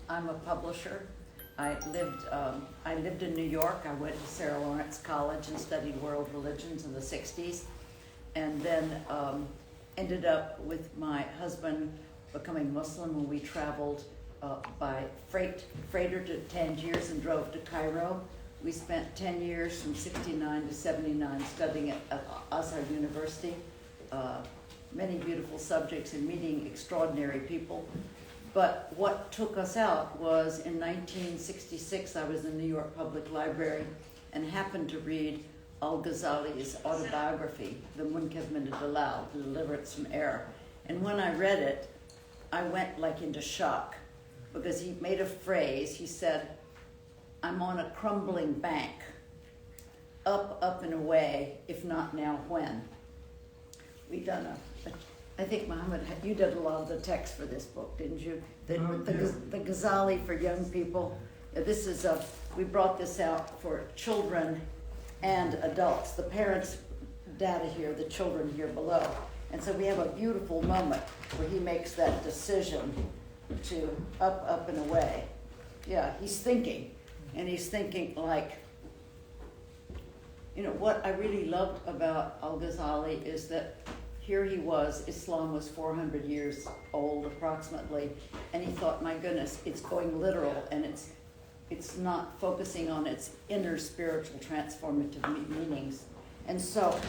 I'm a publisher. I lived in New York. I went to Sarah Lawrence College and studied world religions in the 60s, and then ended up with my husband becoming Muslim when we traveled by freighter to Tangiers and drove to Cairo. We spent 10 years from 69 to 79 studying at Azhar University. Many beautiful subjects and meeting extraordinary people. But what took us out was in 1966, I was in the New York Public Library and happened to read Al-Ghazali's autobiography, The Munkeb Min Dalal, The Deliverance from Error. And when I read it, I went like into shock because he made a phrase. He said, "I'm on a crumbling bank, up and away, if not now, when?" We done I think, Muhammad, you did a lot of the text for this book, didn't you? The Ghazali for young people. This is we brought this out for children and adults. The parents' data here, the children here below. And so we have a beautiful moment where he makes that decision to up and away. Yeah, he's thinking. And he's thinking like, what I really loved about Al-Ghazali is that here he was, Islam was 400 years old approximately, and he thought, my goodness, it's going literal, and it's not focusing on its inner spiritual transformative meanings. And so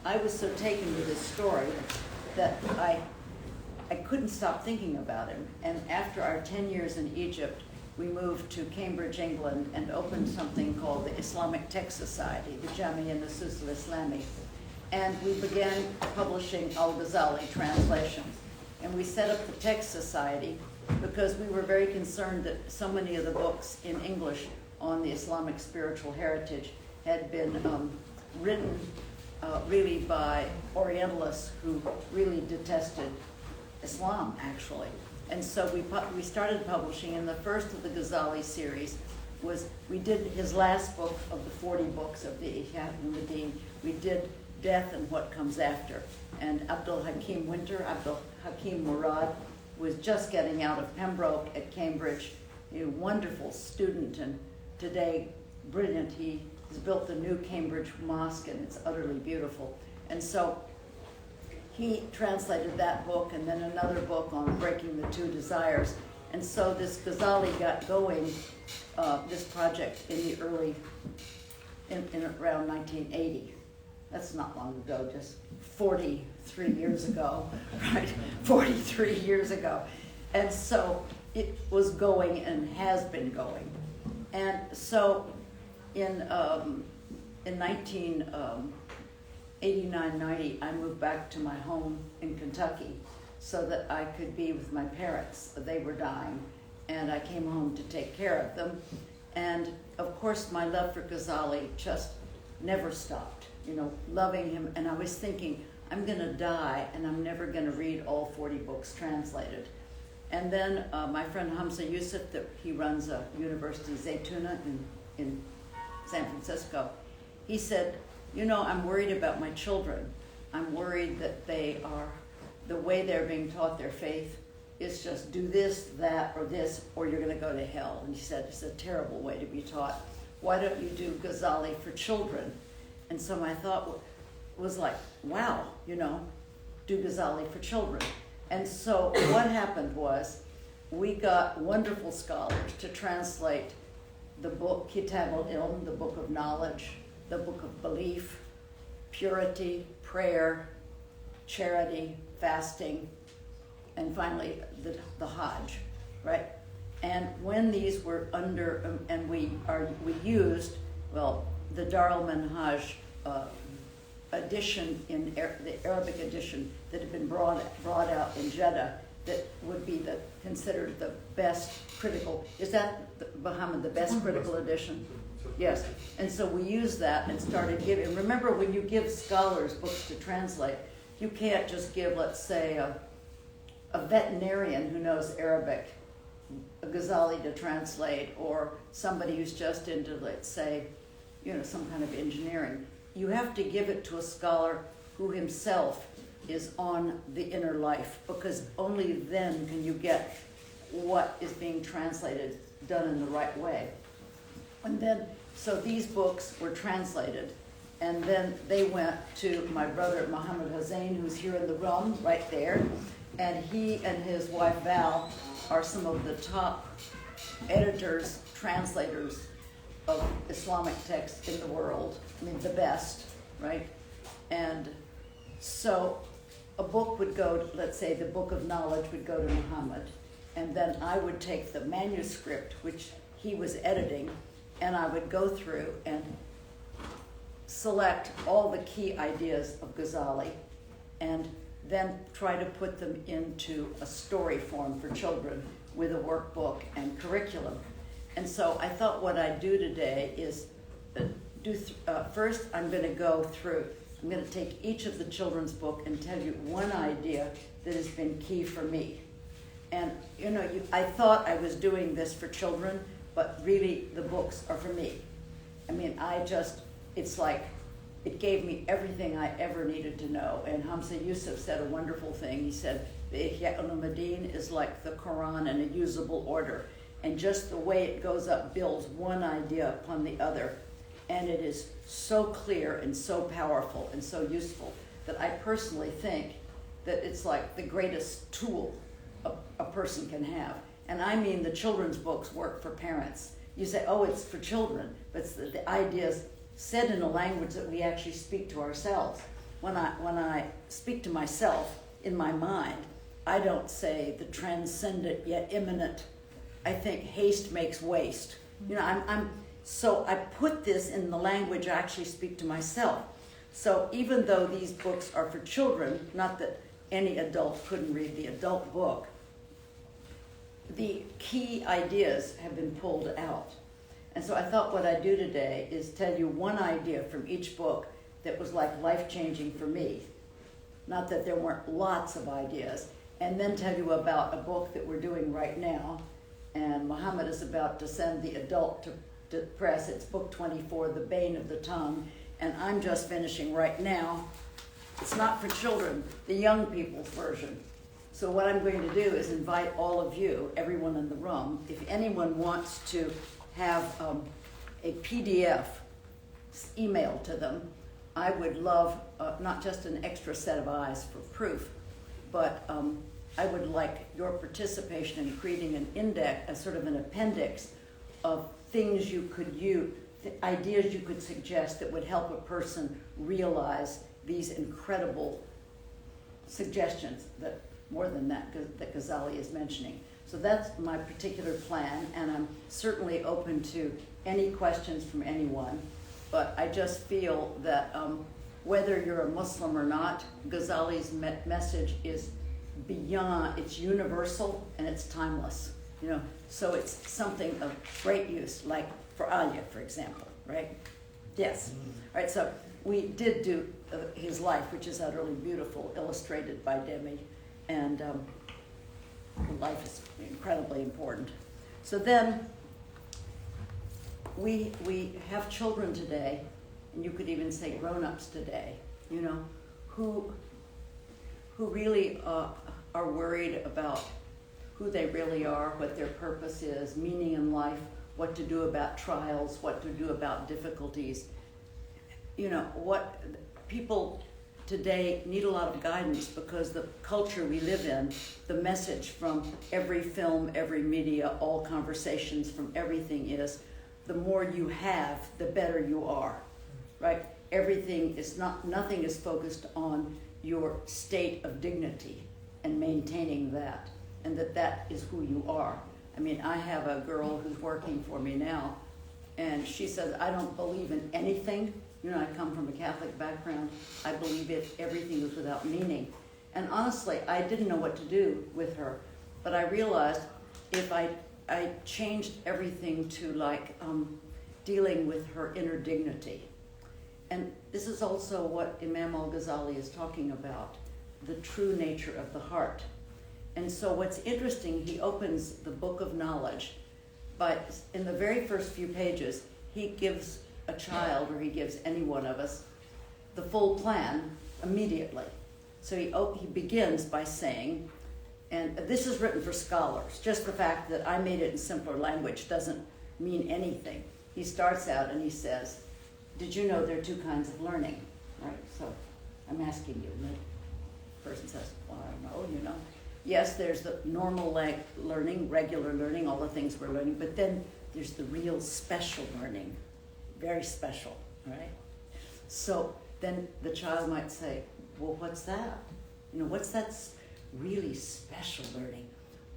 I was so taken with this story that I couldn't stop thinking about him. And after our 10 years in Egypt, we moved to Cambridge, England, and opened something called the Islamic Text Society, the Jamia Nusus al-Islami. And we began publishing Al-Ghazali translations. And we set up the Text Society because we were very concerned that so many of the books in English on the Islamic spiritual heritage had been written really by Orientalists who really detested Islam, actually. And so we started publishing, and the first of the Ghazali series was, we did his last book of the 40 books of the Ihya Ulumuddin. We did Death and What Comes After. And Abdul Hakim Murad was just getting out of Pembroke at Cambridge, a wonderful student, and today brilliant. He has built the new Cambridge Mosque, and it's utterly beautiful. And so he translated that book, and then another book on Breaking the Two Desires. And so this Ghazali got going, this project in around 1980. That's not long ago, just 43 years ago, right? 43 years ago. And so it was going and has been going. And so in 1989-90, I moved back to my home in Kentucky so that I could be with my parents. They were dying, and I came home to take care of them. And of course, my love for Ghazali just never stopped. Loving him, and I was thinking, I'm going to die, and I'm never going to read all 40 books translated. And then my friend Hamza Yusuf, he runs a university, Zaytuna, in San Francisco, he said, I'm worried about my children. I'm worried that the way they're being taught their faith is just do this, that, or this, or you're going to go to hell. And he said, it's a terrible way to be taught. Why don't you do Ghazali for children? And so my thought was like, wow, do Ghazali for children. And so what happened was we got wonderful scholars to translate the book Kitab al-Ilm, the book of knowledge, the book of belief, purity, prayer, charity, fasting, and finally the Hajj, right? And when these were and we used, the Dar al-Manhaj edition, the Arabic edition that had been brought out in Jeddah, that would be considered the best critical. Is that, Muhammad, the best critical edition? Yes. And so we used that and started giving. Remember, when you give scholars books to translate, you can't just give, let's say, a veterinarian who knows Arabic a Ghazali to translate, or somebody who's just into, let's say, some kind of engineering. You have to give it to a scholar who himself is on the inner life, because only then can you get what is being translated done in the right way. And then, so these books were translated, and then they went to my brother Muhammad Hussein, who's here in the room, right there, and he and his wife Val are some of the top editors, translators of Islamic texts in the world. I mean, the best, right? And so a book would go, let's say the Book of Knowledge would go to Muhammad, and then I would take the manuscript, which he was editing, and I would go through and select all the key ideas of Ghazali and then try to put them into a story form for children with a workbook and curriculum. And so I thought what I'd do today is first I'm going to take each of the children's book and tell you one idea that has been key for me. And I thought I was doing this for children, but really the books are for me. I mean, it's like it gave me everything I ever needed to know. And Hamza Yusuf said a wonderful thing. He said, the Ihya Ulumuddin is like the Quran in a usable order. And just the way it goes up builds one idea upon the other. And it is so clear and so powerful and so useful that I personally think that it's like the greatest tool a person can have. And I mean the children's books work for parents. You say, oh, it's for children, but it's the ideas said in a language that we actually speak to ourselves. When I speak to myself in my mind, I don't say the transcendent yet imminent. I think haste makes waste. So I put this in the language I actually speak to myself. So even though these books are for children, not that any adult couldn't read the adult book, the key ideas have been pulled out. And so I thought what I'd do today is tell you one idea from each book that was like life-changing for me. Not that there weren't lots of ideas. And then tell you about a book that we're doing right now. And Muhammad is about to send the adult to press. It's book 24, The Bane of the Tongue. And I'm just finishing right now. It's not for children, the young people's version. So what I'm going to do is invite all of you, everyone in the room, if anyone wants to have a PDF emailed to them, I would love not just an extra set of eyes for proof, but I would like your participation in creating an index, a sort of an appendix of things you could use, ideas you could suggest that would help a person realize these incredible suggestions that more than that Ghazali is mentioning. So that's my particular plan, and I'm certainly open to any questions from anyone. But I just feel that whether you're a Muslim or not, Ghazali's message is beyond, it's universal and it's timeless. So it's something of great use, like for Alia, for example, right? Yes. All right, so we did do his life, which is utterly beautiful, illustrated by Demi, and life is incredibly important. So then we have children today, and you could even say grown-ups today, who really are worried about who they really are, what their purpose is, meaning in life, what to do about trials, what to do about difficulties. What people today need a lot of guidance because the culture we live in, the message from every film, every media, all conversations from everything is, the more you have, the better you are, right? Nothing is focused on your state of dignity and maintaining that, and that is who you are. I mean, I have a girl who's working for me now, and she says, I don't believe in anything. I come from a Catholic background. I believe everything is without meaning. And honestly, I didn't know what to do with her, but I realized if I changed everything to dealing with her inner dignity. And this is also what Imam al-Ghazali is talking about, the true nature of the heart. And so what's interesting, he opens the Book of Knowledge, but in the very first few pages, he gives a child, or he gives any one of us, the full plan immediately. So he begins by saying, And this is written for scholars. Just the fact that I made it in simpler language doesn't mean anything. He starts out and he says, did you know there are two kinds of learning? Right? So I'm asking you. And the person says, well, I don't know, you know. Yes, there's the normal learning, regular learning, all the things we're learning, but then there's the real special learning, very special, right? So then the child might say, well, what's that? You know, what's that really special learning?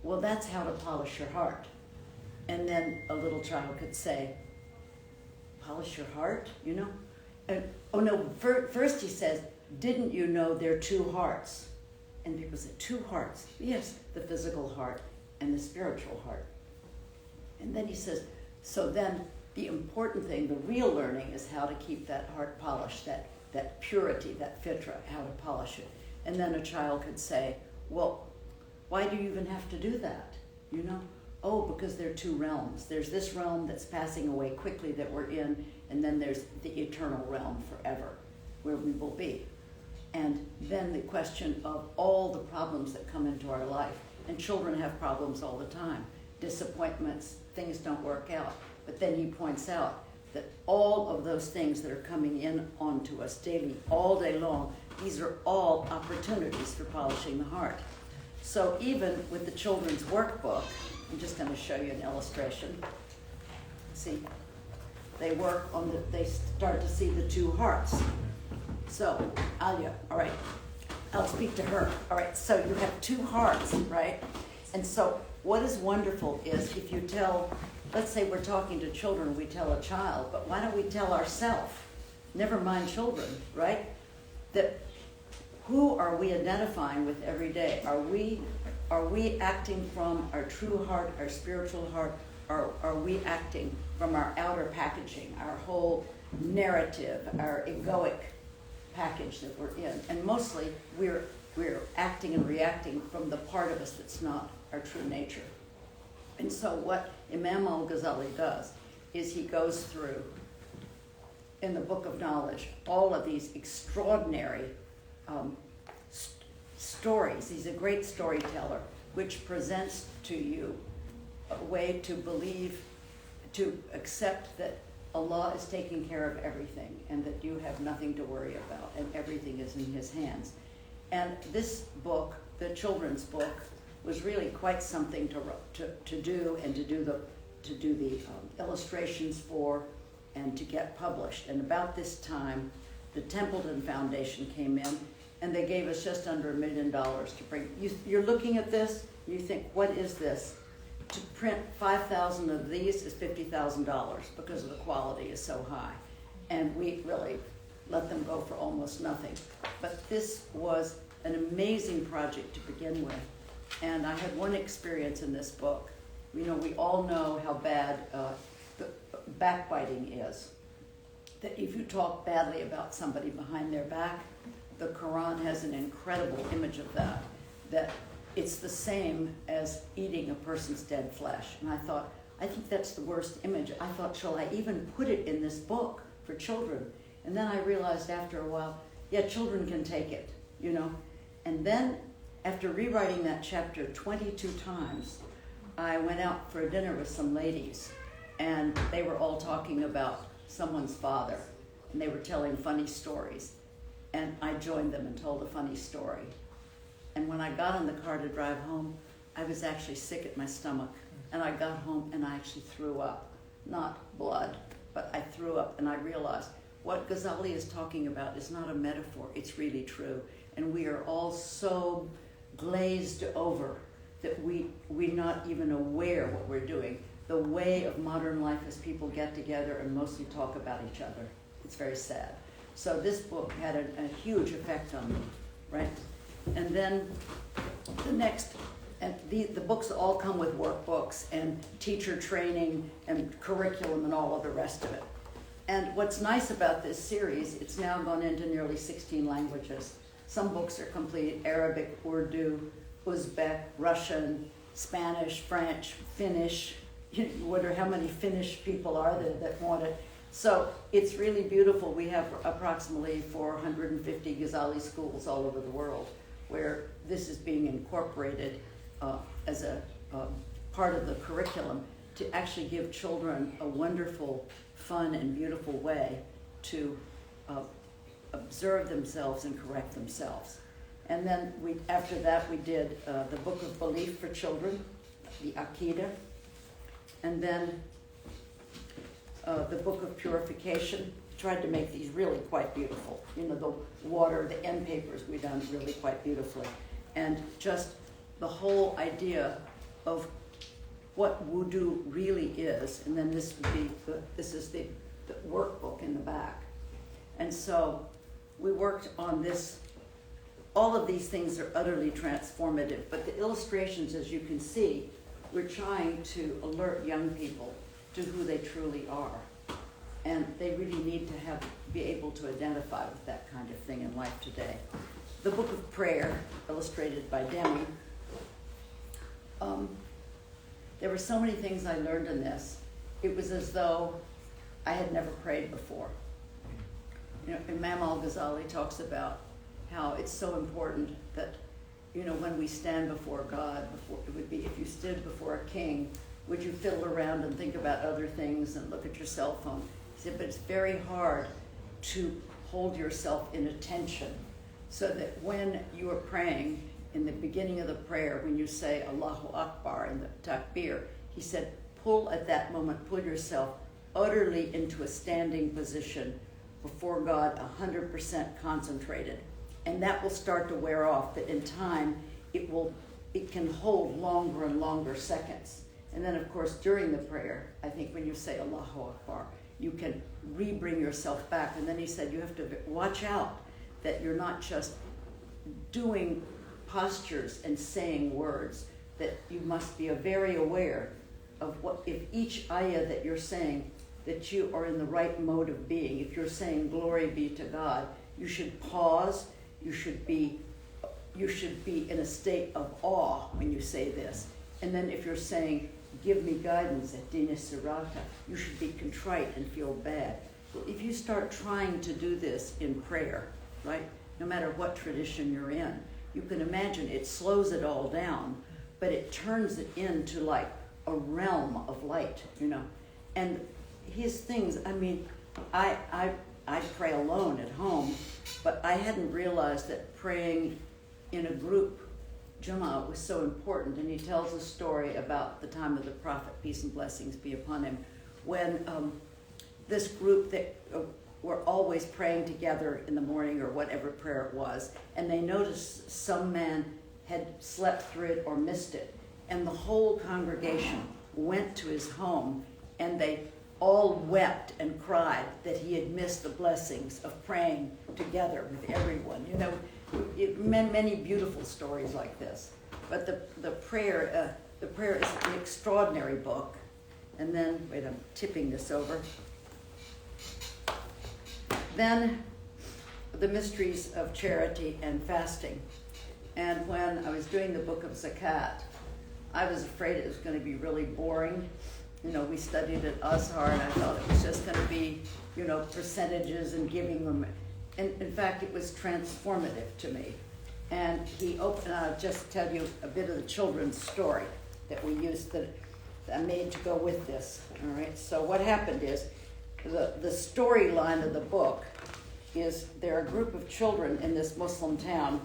Well, that's how to polish your heart. And then a little child could say, polish your heart, you know? And, oh no, first he says, didn't you know there are two hearts? And people say, two hearts? Yes, the physical heart and the spiritual heart. And then he says, so then the important thing, the real learning, is how to keep that heart polished, that purity, that fitra, how to polish it. And then a child could say, well, why do you even have to do that? You know? Oh, because there are two realms. There's this realm that's passing away quickly that we're in, and then there's the eternal realm forever, where we will be. And then the question of all the problems that come into our life. And children have problems all the time. Disappointments, things don't work out. But then he points out that all of those things that are coming in onto us daily, all day long, these are all opportunities for polishing the heart. So even with the children's workbook, I'm just going to show you an illustration. See, they work on they start to see the two hearts. So, Alia, all right, I'll speak to her. All right, so you have two hearts, right? And so what is wonderful is if you tell, let's say we're talking to children, we tell a child, but why don't we tell ourselves, never mind children, right? That who are we identifying with every day? Are we acting from our true heart, our spiritual heart, or are we acting from our outer packaging, our whole narrative, our egoic package that we're in? And mostly we're acting and reacting from the part of us that's not our true nature. And so what Imam al-Ghazali does is he goes through, in the Book of Knowledge, all of these extraordinary stories. He's a great storyteller, which presents to you a way to believe, to accept that Allah is taking care of everything and that you have nothing to worry about and everything is in His hands. And this book, the children's book, was really quite something to do and to do the illustrations for and to get published. And about this time, the Templeton Foundation came in and they gave us just under $1 million to bring. You're looking at this, you think, what is this? To print 5,000 of these is $50,000 because the quality is so high. And we really let them go for almost nothing. But this was an amazing project to begin with. And I had one experience in this book. You know, we all know how bad the backbiting is. That if you talk badly about somebody behind their back, the Quran has an incredible image of that. That it's the same as eating a person's dead flesh. And I thought, I think that's the worst image. I thought, shall I even put it in this book for children? And then I realized after a while, yeah, children can take it, you know. And then after rewriting that chapter 22 times, I went out for a dinner with some ladies, and they were all talking about someone's father, and they were telling funny stories. And I joined them and told a funny story. And when I got in the car to drive home, I was actually sick at my stomach. And I got home and I actually threw up. Not blood, but I threw up, and I realized what Ghazali is talking about is not a metaphor, it's really true. And we are all so glazed over that we're not even aware what we're doing. The way of modern life is people get together and mostly talk about each other. It's very sad. So this book had a huge effect on me, right? And then the next, and the books all come with workbooks and teacher training and curriculum and all of the rest of it. And what's nice about this series, it's now gone into nearly 16 languages. Some books are complete: Arabic, Urdu, Uzbek, Russian, Spanish, French, Finnish. You wonder how many Finnish people are there that want it. So it's really beautiful. We have approximately 450 Ghazali schools all over the world where this is being incorporated as a part of the curriculum to actually give children a wonderful, fun, and beautiful way to observe themselves and correct themselves. And then after that we did the Book of Belief for children, the Aqidah, and then the Book of Purification. Tried to make these really quite beautiful. You know, the water, the end papers we done really quite beautifully. And just the whole idea of what wudu really is. And then this would be this is the workbook in the back. And so we worked on this. All of these things are utterly transformative, but the illustrations, as you can see, we're trying to alert young people to who they truly are. And they really need to be able to identify with that kind of thing in life today. The Book of Prayer, illustrated by Demi. There were so many things I learned in this. It was as though I had never prayed before. You know, Imam al-Ghazali talks about how it's so important that, you know, when we stand before God, it would be if you stood before a king, would you fiddle around and think about other things and look at your cell phone? He said, but it's very hard to hold yourself in attention so that when you are praying, in the beginning of the prayer, when you say Allahu Akbar in the takbir, he said, pull yourself utterly into a standing position before God, 100% concentrated. And that will start to wear off, that in time, it can hold longer and longer seconds. And then, of course, during the prayer, I think when you say Allahu Akbar, you can re-bring yourself back. And then he said you have to watch out that you're not just doing postures and saying words, that you must be very aware of what, if each ayah that you're saying, that you are in the right mode of being. If you're saying glory be to God, you should pause, you should be in a state of awe when you say this. And then if you're saying, give me guidance at Dina Sirata, you should be contrite and feel bad. If you start trying to do this in prayer, right, no matter what tradition you're in, you can imagine it slows it all down, but it turns it into like a realm of light, you know. And his things, I mean, I pray alone at home, but I hadn't realized that praying in a group Jummah was so important. And he tells a story about the time of the Prophet, peace and blessings be upon him, when this group that were always praying together in the morning or whatever prayer it was, and they noticed some man had slept through it or missed it. And the whole congregation went to his home, and they all wept and cried that he had missed the blessings of praying together with everyone. You know, many beautiful stories like this. But the prayer is an extraordinary book. And then, wait, I'm tipping this over. Then the mysteries of charity and fasting. And when I was doing the book of Zakat, I was afraid it was going to be really boring. You know, we studied at Azhar, and I thought it was just going to be, you know, percentages and giving them. And in fact, it was transformative to me. And I'll just tell you a bit of the children's story that we used, that I made to go with this. All right. So what happened is, the storyline of the book is there are a group of children in this Muslim town,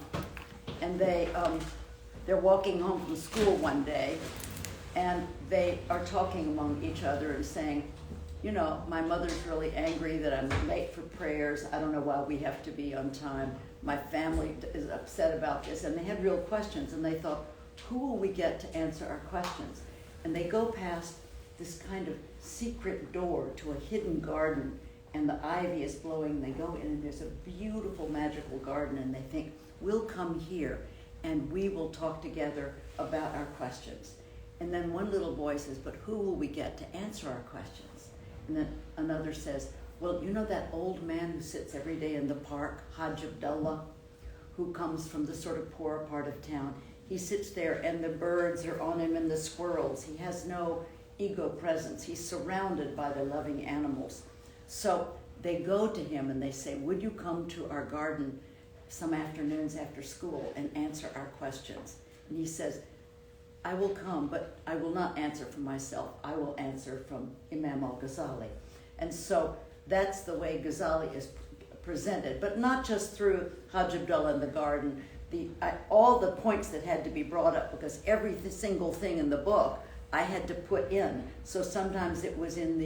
and they're walking home from school one day, and they are talking among each other and saying, you know, my mother's really angry that I'm late for prayers. I don't know why we have to be on time. My family is upset about this. And they had real questions, and they thought, who will we get to answer our questions? And they go past this kind of secret door to a hidden garden, and the ivy is blowing. They go in, and there's a beautiful magical garden, and they think, we'll come here, and we will talk together about our questions. And then one little boy says, but who will we get to answer our questions? And then another says, well, you know that old man who sits every day in the park, Hajj Abdullah, who comes from the sort of poorer part of town. He sits there, and the birds are on him and the squirrels. He has no ego presence. He's surrounded by the loving animals. So they go to him and they say, would you come to our garden some afternoons after school and answer our questions? And he says, I will come, but I will not answer for myself. I will answer from Imam al-Ghazali. And so that's the way Ghazali is presented, but not just through Hajj Abdullah in the garden. All the points that had to be brought up, because every single thing in the book I had to put in. So sometimes it was in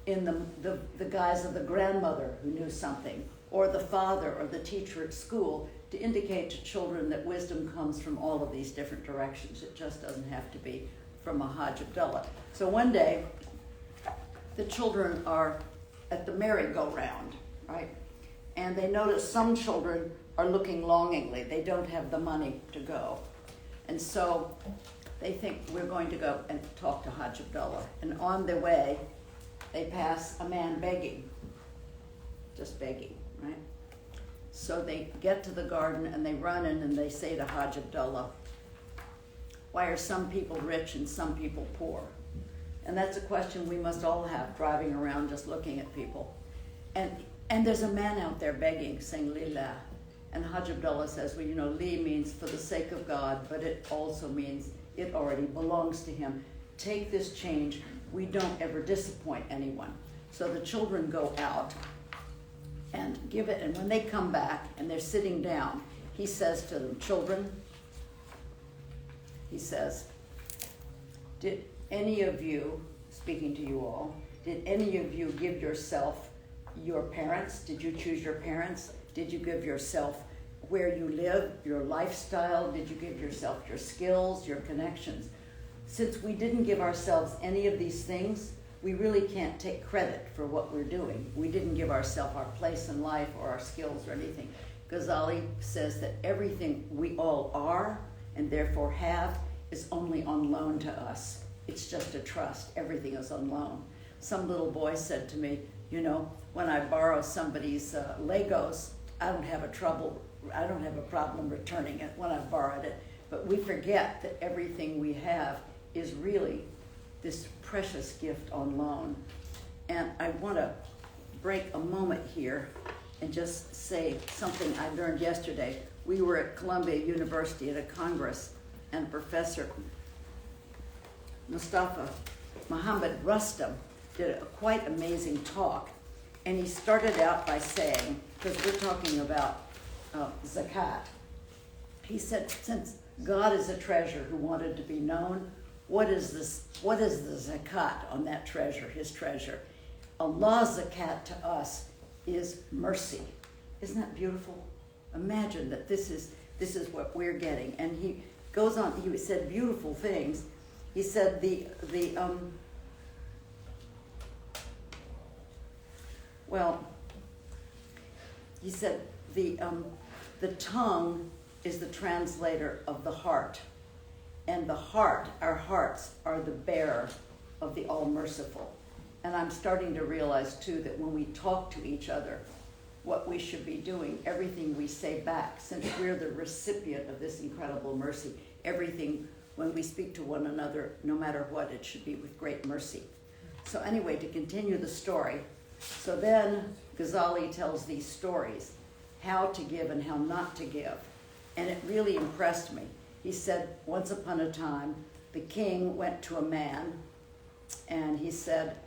the guise of the grandmother who knew something, or the father, or the teacher at school, to indicate to children that wisdom comes from all of these different directions. It just doesn't have to be from a Hajj Abdullah. So one day, the children are at the merry-go-round, right? And they notice some children are looking longingly. They don't have the money to go. And so they think, we're going to go and talk to Hajj Abdullah. And on their way, they pass a man begging, just begging, right? So they get to the garden and they run in and they say to Hajj Abdullah, why are some people rich and some people poor? And that's a question we must all have, driving around just looking at people. And there's a man out there begging, saying lillah. And Hajj Abdullah says, well, you know, li means for the sake of God, but it also means it already belongs to him. Take this change. We don't ever disappoint anyone. So the children go out and give it, and when they come back and they're sitting down, he says to them, children, he says, did any of you, speaking to you all, did any of you give yourself your parents? Did you choose your parents? Did you give yourself where you live, your lifestyle? Did you give yourself your skills, your connections? Since we didn't give ourselves any of these things, we really can't take credit for what we're doing. We didn't give ourselves our place in life or our skills or anything. Ghazali says that everything we all are and therefore have is only on loan to us. It's just a trust. Everything is on loan. Some little boy said to me, you know, when I borrow somebody's Legos, I don't have a problem returning it when I've borrowed it. But we forget that everything we have is really this precious gift on loan. And I want to break a moment here and just say something I learned yesterday. We were at Columbia University at a congress, and Professor Mustafa Muhammad Rustam did a quite amazing talk. And he started out by saying, because we're talking about zakat, he said, since God is a treasure who wanted to be known, what is the zakat on that treasure, his treasure? Allah's zakat to us is mercy. Isn't that beautiful? Imagine that this is what we're getting. And he goes on, he said beautiful things. He said he said the tongue is the translator of the heart. And the heart, our hearts, are the bearer of the All-Merciful. And I'm starting to realize, too, that when we talk to each other, what we should be doing, everything we say back, since we're the recipient of this incredible mercy, everything, when we speak to one another, no matter what, it should be with great mercy. So anyway, to continue the story, so then Ghazali tells these stories, how to give and how not to give. And it really impressed me. He said, once upon a time, the king went to a man and he said,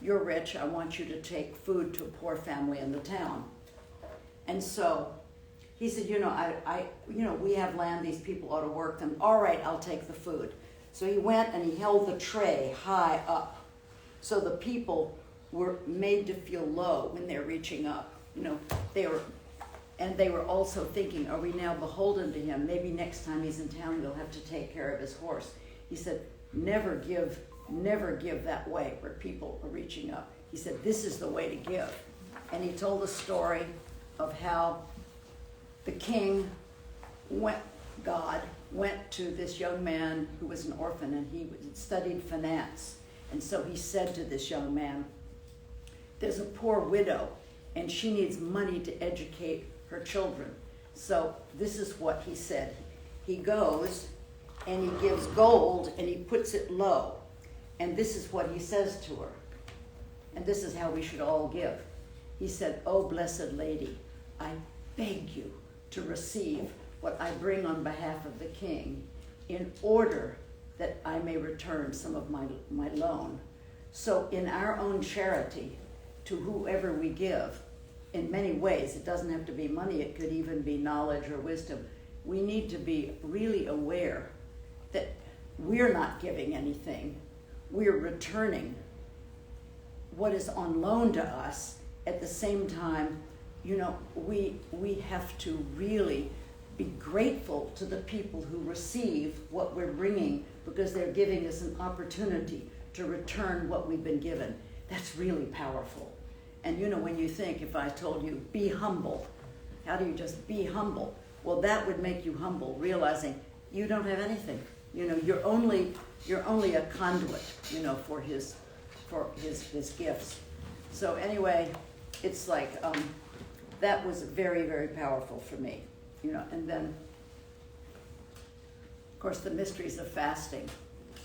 you're rich, I want you to take food to a poor family in the town. And so he said, we have land, these people ought to work them. All right, I'll take the food. So he went and he held the tray high up. So the people were made to feel low when they're reaching up. They were also thinking, are we now beholden to him? Maybe next time he's in town, we'll have to take care of his horse. He said, never give that way where people are reaching up. He said, this is the way to give. And he told the story of how the king went to this young man who was an orphan, and he studied finance. And so he said to this young man, there's a poor widow, and she needs money to educate her children. So this is what he said. He goes and he gives gold and he puts it low. And this is what he says to her. And this is how we should all give. He said, oh, blessed lady, I beg you to receive what I bring on behalf of the king. in order that I may return some of my loan. So in our own charity, to whoever we give, in many ways, it doesn't have to be money, it could even be knowledge or wisdom. We need to be really aware that we're not giving anything, we're returning what is on loan to us. At the same time, we have to really be grateful to the people who receive what we're bringing, because they're giving us an opportunity to return what we've been given. That's really powerful. And when you think, if I told you, be humble, how do you just be humble? Well, that would make you humble, realizing you don't have anything. You're only a conduit, for his gifts. So anyway, it's like, that was very, very powerful for me, and then, of course, the mysteries of fasting.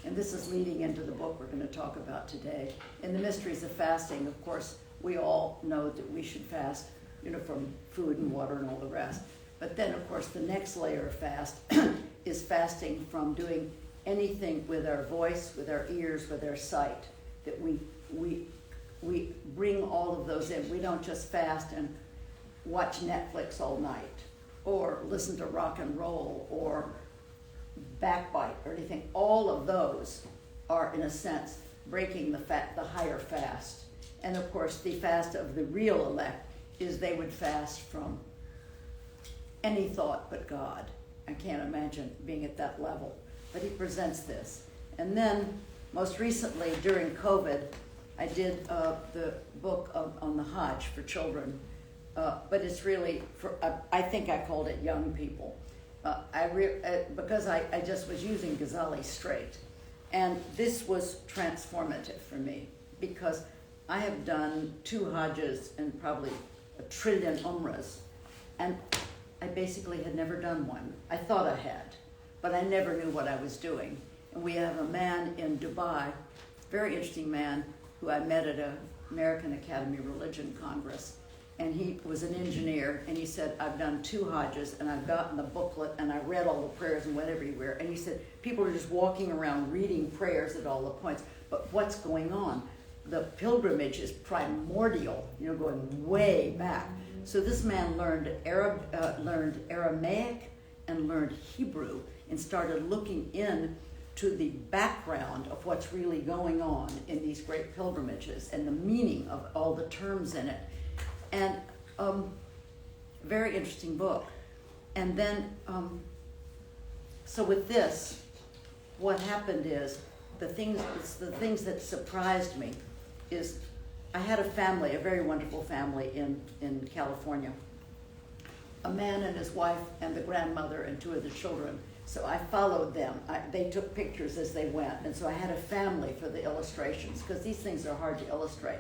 And this is leading into the book we're going to talk about today. In the mysteries of fasting, of course, we all know that we should fast, from food and water and all the rest. But then, of course, the next layer of fast is fasting from doing anything with our voice, with our ears, with our sight, that we bring all of those in. We don't just fast and watch Netflix all night, or listen to rock and roll, or backbite, or anything. All of those are, in a sense, breaking the higher fast. And of course, the fast of the real elect is they would fast from any thought but God. I can't imagine being at that level. But he presents this. And then, most recently, during COVID, I did the book on the Hajj for children. But it's really, I think I called it young people. Because I just was using Ghazali straight. And this was transformative for me, because I have done 2 Hajjs and probably 1 trillion Umrahs, and I basically had never done one. I thought I had, but I never knew what I was doing. And we have a man in Dubai, very interesting man, who I met at an American Academy of Religion Congress, and he was an engineer, and he said, I've done 2 Hajjs, and I've gotten the booklet, and I read all the prayers and went everywhere. And he said, people are just walking around reading prayers at all the points, but what's going on? The pilgrimage is primordial, going way back. So this man learned Aramaic and learned Hebrew, and started looking in to the background of what's really going on in these great pilgrimages and the meaning of all the terms in it. And very interesting book. And then, so with this, what happened is, the things that surprised me is, I had a family, a very wonderful family in California. A man and his wife and the grandmother and 2 of the children. So I followed them. They took pictures as they went. And so I had a family for the illustrations, because these things are hard to illustrate.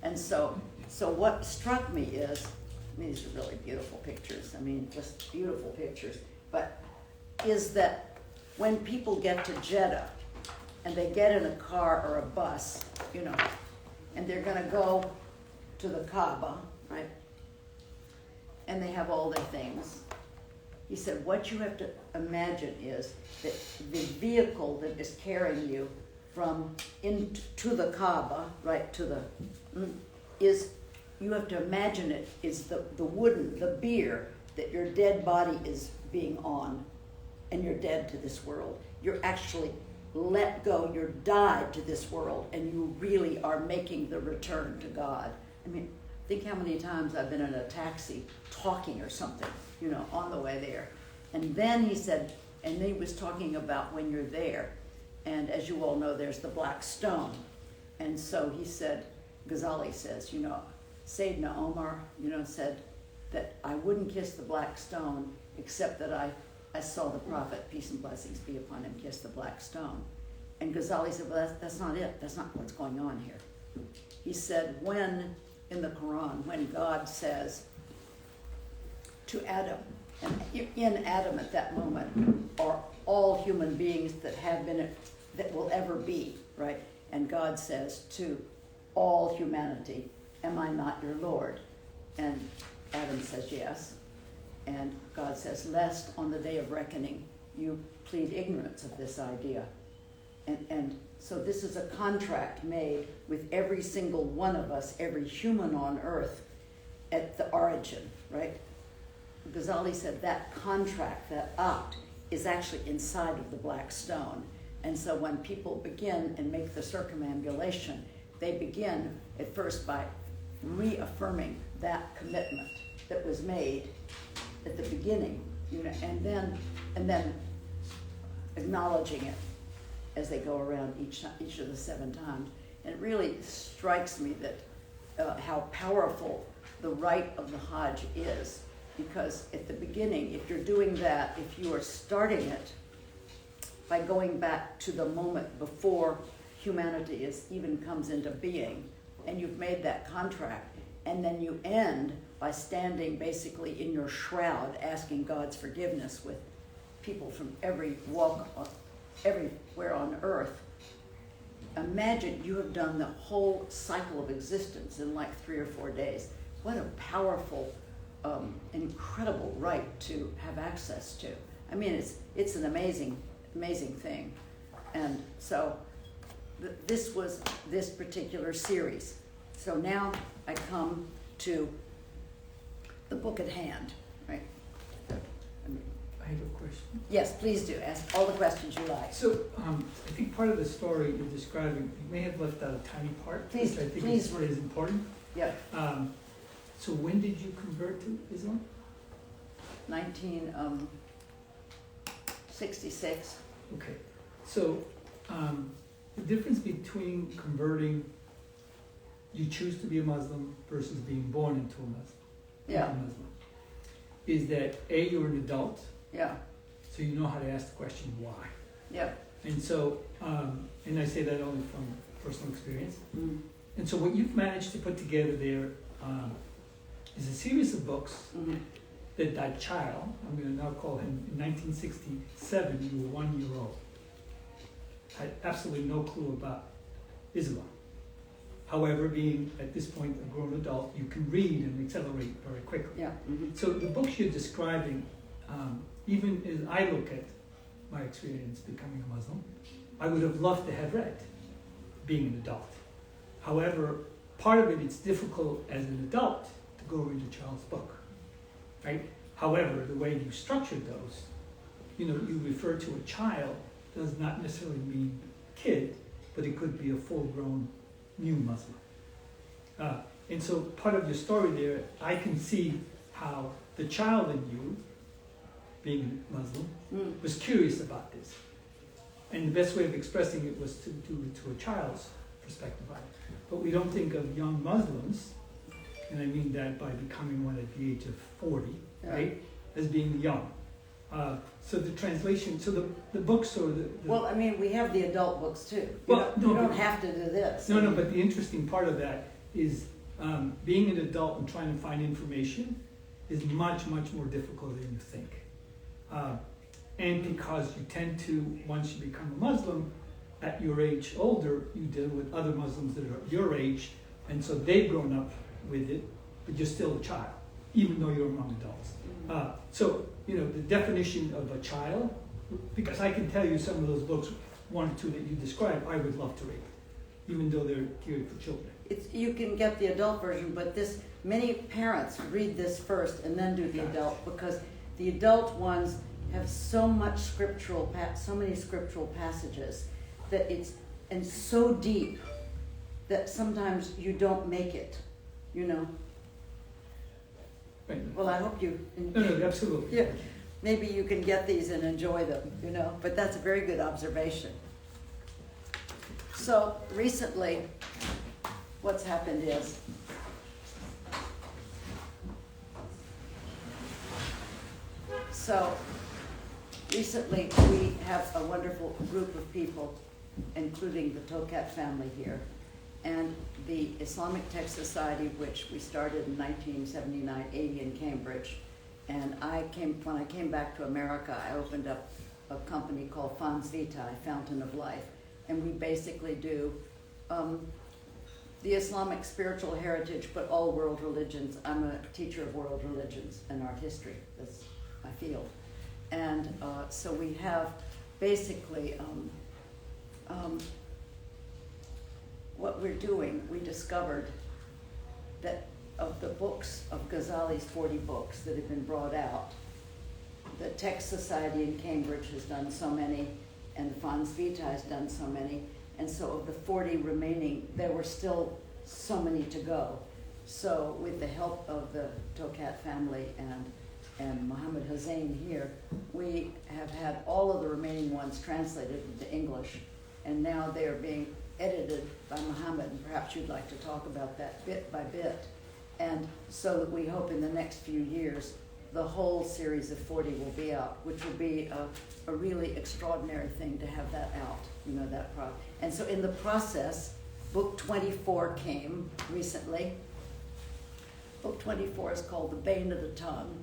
And so what struck me is, these are really beautiful pictures. Just beautiful pictures. But is that when people get to Jeddah, and they get in a car or a bus, and they're going to go to the Kaaba, right? And they have all their things. He said, what you have to imagine is that the vehicle that is carrying you to the Kaaba, right, you have to imagine it is the bier that your dead body is being on, and you're dead to this world. You're actually let go, you're died to this world, and you really are making the return to God. Think how many times I've been in a taxi talking or something, on the way there. And then he said, and then he was talking about when you're there, and as you all know, there's the black stone. And so he said, Ghazali says, Sayyidina Omar, said that I wouldn't kiss the black stone except that I saw the Prophet, peace and blessings be upon him, kiss the black stone. And Ghazali said, well, that's not it. That's not what's going on here. He said, when, in the Quran, when God says to Adam, and in Adam at that moment are all human beings that have been, that will ever be, right? And God says to all humanity, am I not your Lord? And Adam says yes. And God says, lest on the day of reckoning you plead ignorance of this idea. And so this is a contract made with every single one of us, every human on earth at the origin, right? Ghazali said that contract, that act, is actually inside of the black stone. And so when people begin and make the circumambulation, they begin at first by reaffirming that commitment that was made at the beginning, and then acknowledging it as they go around each of the 7 times. And it really strikes me that how powerful the rite of the Hajj is, because at the beginning, if you're doing that, if you are starting it by going back to the moment before humanity even comes into being, and you've made that contract, and then you end by standing basically in your shroud asking God's forgiveness with people from every walk, everywhere on earth. Imagine you have done the whole cycle of existence in like 3 or 4 days. What a powerful, incredible rite to have access to. I mean, it's an amazing thing. And so this was this particular series. So now I come to the book at hand, right? I have a question. Yes, please do. Ask all the questions you like. So I think part of the story you're describing, you may have left out a tiny part, Please, which I think please. is important. Yeah. So when did you convert to Islam? 1966. Okay. So the difference between converting, you choose to be a Muslim versus being born into a Muslim. Yeah. Muslim, is that A, you're an adult, Yeah. so you know how to ask the question why. Yeah. And so, and I say that only from personal experience. Mm. And so what you've managed to put together there is a series of books Mm-hmm. that child, I'm going to now call him, in 1967, you were 1 year old, had absolutely no clue about Islam. However, being at this point a grown adult, you can read and accelerate very quickly. Yeah. Mm-hmm. So the books you're describing, even as I look at my experience becoming a Muslim, I would have loved to have read being an adult. However, part of it's difficult as an adult to go read a child's book, right? However, the way you structured those, you refer to a child does not necessarily mean kid, but it could be a full-grown new Muslim. And so part of your story there, I can see how the child in you, being Muslim, was curious about this. And the best way of expressing it was to do it to a child's perspective on it. But we don't think of young Muslims, and I mean that by becoming one at the age of 40, right, as being young. So the translation, so the books or the Well, I mean, we have the adult books too. Well, you don't have to do this. No, but the interesting part of that is being an adult and trying to find information is much, much more difficult than you think. And because you tend to, once you become a Muslim, at your age older, you deal with other Muslims that are your age, and so they've grown up with it, but you're still a child, even though you're among adults. So, the definition of a child, because I can tell you some of those books, 1 or 2 that you described, I would love to read, even though they're geared for children. You can get the adult version, but many parents read this first and then do the adult, because the adult ones have so many scriptural passages that and so deep that sometimes you don't make it, Right. Well, I hope you. No, absolutely. Yeah, maybe you can get these and enjoy them, but that's a very good observation. So recently, what's happened is, recently we have a wonderful group of people, including the Tokat family here, and the Islamic Text Society, which we started in 1979-80 in Cambridge. And when I came back to America, I opened up a company called Fons Vitae, Fountain of Life. And we basically do the Islamic spiritual heritage, but all world religions. I'm a teacher of world religions and art history. That's my field. And so we have basically, what we're doing, we discovered that of the books, of Ghazali's 40 books that have been brought out, the Text Society in Cambridge has done so many, and the Fons Vitae has done so many, and so of the 40 remaining, there were still so many to go. So with the help of the Tokat family and Mohammed Hussein here, we have had all of the remaining ones translated into English, and now they are being edited by Mohammed, and perhaps you'd like to talk about that bit by bit. And so that we hope in the next few years, the whole series of 40 will be out, which will be a really extraordinary thing to have that out, that product. And so in the process, book 24 came recently. Book 24 is called The Bane of the Tongue,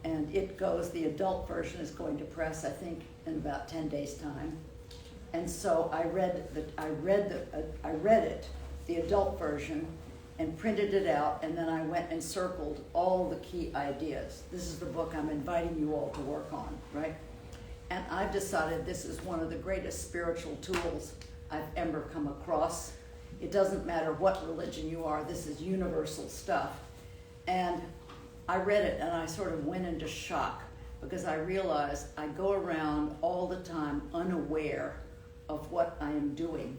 and the adult version is going to press, I think, in about 10 days' time. And so I read it, the adult version, and printed it out, and then I went and circled all the key ideas. This is the book I'm inviting you all to work on, right? And I've decided this is one of the greatest spiritual tools I've ever come across. It doesn't matter what religion you are, this is universal stuff. And I read it and I sort of went into shock because I realized I go around all the time unaware of what I am doing,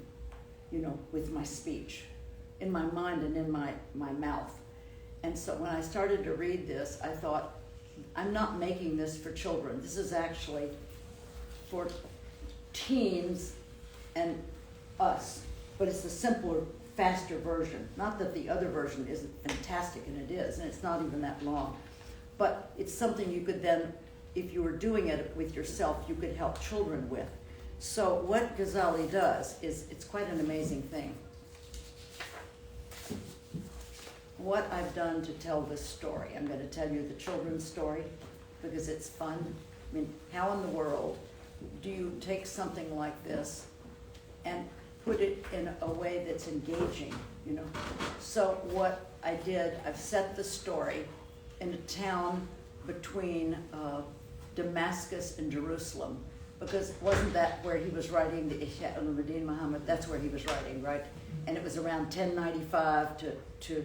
with my speech, in my mind and in my mouth. And so when I started to read this, I thought, I'm not making this for children. This is actually for teens and us, but it's a simpler, faster version. Not that the other version isn't fantastic, and it is, and it's not even that long. But it's something you could then, if you were doing it with yourself, you could help children with. So what Ghazali does is, it's quite an amazing thing. What I've done to tell this story, I'm going to tell you the children's story because it's fun. I mean, how in the world do you take something like this and put it in a way that's engaging, So what I did, I've set the story in a town between Damascus and Jerusalem, because wasn't that where he was writing the Ihya al-Madin Muhammad? That's where he was writing, right? And it was around 1095 to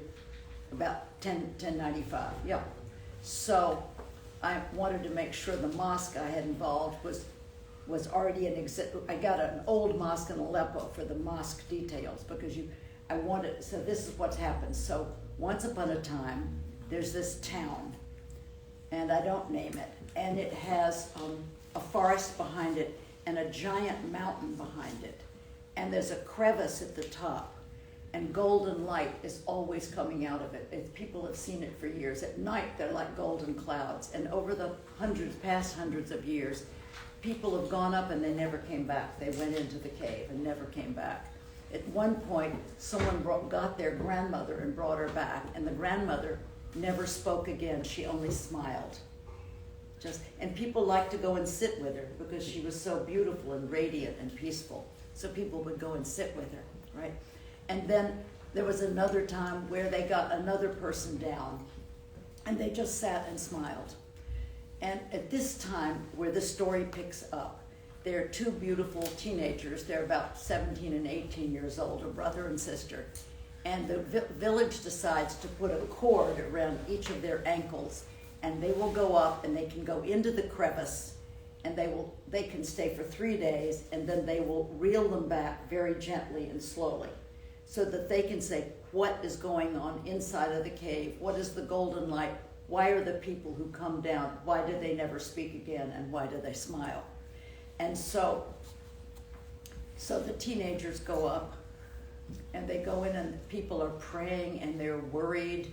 about 1095, yeah. So I wanted to make sure the mosque I had involved was already in I got an old mosque in Aleppo for the mosque details because so this is what's happened. So once upon a time, there's this town, and I don't name it, and it has a forest behind it and a giant mountain behind it. And there's a crevice at the top, and golden light is always coming out of it. People have seen it for years. At night, they're like golden clouds. And over the past hundreds of years, people have gone up and they never came back. They went into the cave and never came back. At one point, someone got their grandmother and brought her back, and the grandmother never spoke again. She only smiled. And people liked to go and sit with her because she was so beautiful and radiant and peaceful. So people would go and sit with her, right? And then there was another time where they got another person down, and they just sat and smiled. And at this time, where the story picks up, there are two beautiful teenagers. They're about 17 and 18 years old, a brother and sister. And the village decides to put a cord around each of their ankles, and they will go up and they can go into the crevice, and they can stay for 3 days, and then they will reel them back very gently and slowly so that they can say what is going on inside of the cave, what is the golden light, why are the people who come down, why do they never speak again, and why do they smile? And so the teenagers go up, and they go in, and people are praying, and they're worried,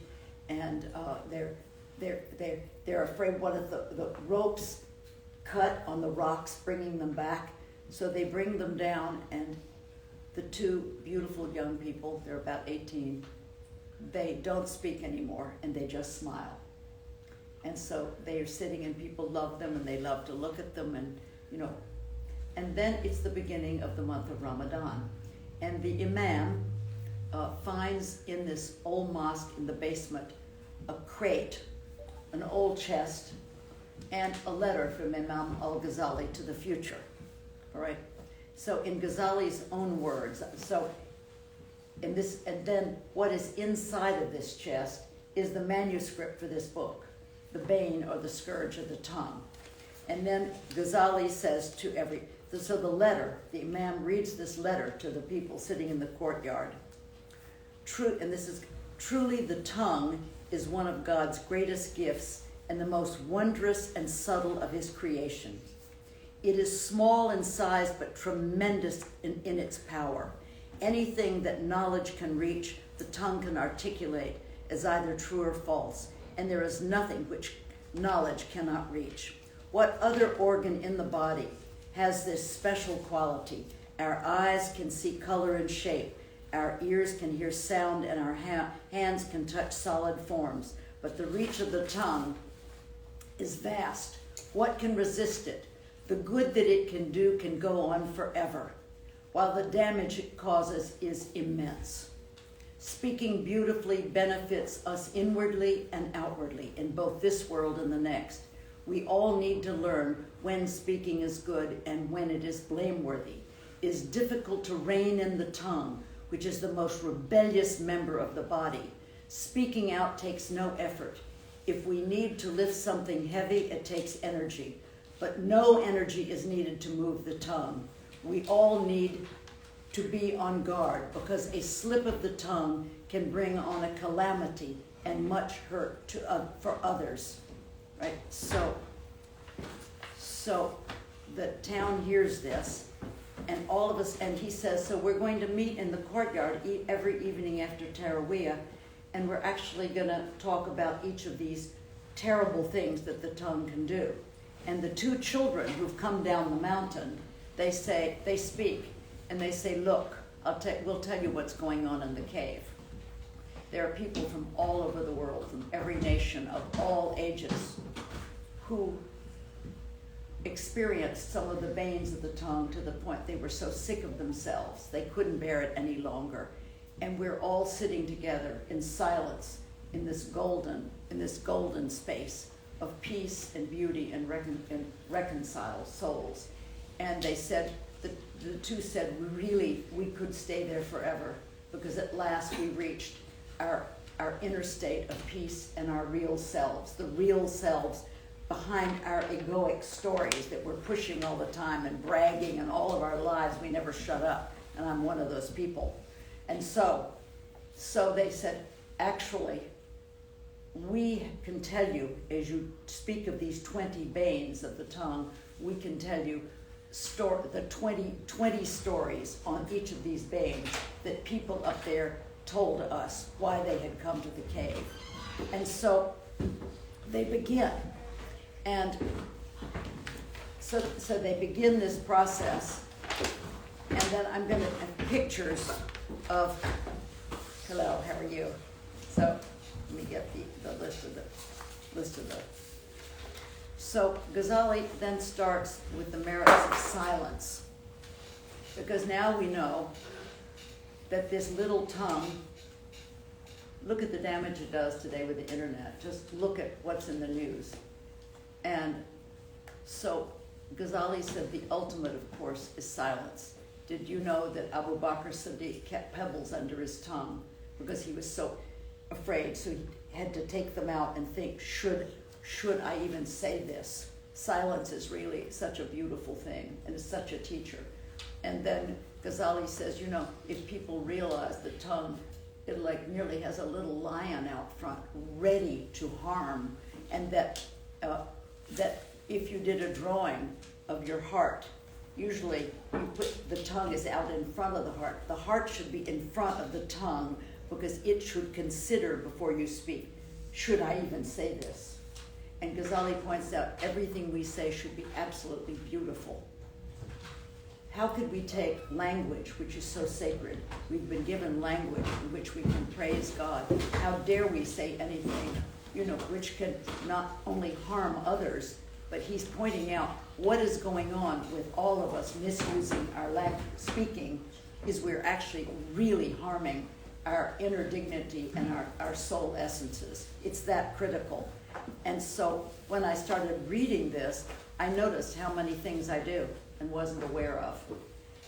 and they're afraid one of the ropes cut on the rocks, bringing them back. So they bring them down, and the two beautiful young people, they're about 18, they don't speak anymore, and they just smile. And so they are sitting, and people love them, and they love to look at them, and and then it's the beginning of the month of Ramadan. And the imam finds in this old mosque in the basement a crate, an old chest, and a letter from Imam al-Ghazali to the future. all right? So in Ghazali's own words, so in this, and then what is inside of this chest is the manuscript for this book, the bane or the scourge of the tongue. And then Ghazali says to so the letter, the Imam reads this letter to the people sitting in the courtyard. And this is, truly the tongue is one of God's greatest gifts and the most wondrous and subtle of his creation. It is small in size but tremendous in its power. Anything that knowledge can reach, the tongue can articulate as either true or false, and there is nothing which knowledge cannot reach. What other organ in the body has this special quality? Our eyes can see color and shape, our ears can hear sound, and our hands can touch solid forms. But the reach of the tongue is vast. What can resist it? The good that it can do can go on forever, while the damage it causes is immense. Speaking beautifully benefits us inwardly and outwardly in both this world and the next. We all need to learn when speaking is good and when it is blameworthy. It is difficult to rein in the tongue, which is the most rebellious member of the body. Speaking out takes no effort. If we need to lift something heavy, it takes energy. But no energy is needed to move the tongue. We all need to be on guard because a slip of the tongue can bring on a calamity and much hurt for others. Right? So the town hears this, and all of us, and he says, so we're going to meet in the courtyard every evening after Taraweeh, and we're actually going to talk about each of these terrible things that the tongue can do. And the two children who've come down the mountain, they speak, and they say, look, we'll tell you what's going on in the cave. There are people from all over the world, from every nation of all ages, who experienced some of the banes of the tongue to the point they were so sick of themselves, they couldn't bear it any longer. And we're all sitting together in silence in this golden space of peace and beauty and reconciled souls. And they said, the two said, we could stay there forever, because at last we reached our inner state of peace and our real selves, the real selves behind our egoic stories that we're pushing all the time and bragging, and all of our lives we never shut up, and I'm one of those people. And so they said, actually, we can tell you, as you speak of these 20 banes of the tongue, we can tell you the 20 stories on each of these banes that people up there told us why they had come to the cave. And so they begin. And so they begin this process. And then I'm going to have pictures of, hello, how are you? So let me get the list of the. So Ghazali then starts with the merits of silence, because now we know that this little tongue, look at the damage it does today with the internet. Just look at what's in the news. And so Ghazali said the ultimate, of course, is silence. Did you know that Abu Bakr Siddiq kept pebbles under his tongue because he was so afraid, so he had to take them out and think, should I even say this? Silence is really such a beautiful thing, and is such a teacher. And then Ghazali says, if people realize the tongue, it nearly has a little lion out front ready to harm, and that if you did a drawing of your heart, usually you put the tongue is out in front of the heart. The heart should be in front of the tongue, because it should consider before you speak, should I even say this? And Ghazali points out everything we say should be absolutely beautiful. How could we take language, which is so sacred? We've been given language in which we can praise God. How dare we say anything, which can not only harm others, but he's pointing out what is going on with all of us misusing our language. Speaking is we're actually really harming our inner dignity and our soul essences. It's that critical. And so when I started reading this, I noticed how many things I do. and wasn't aware of.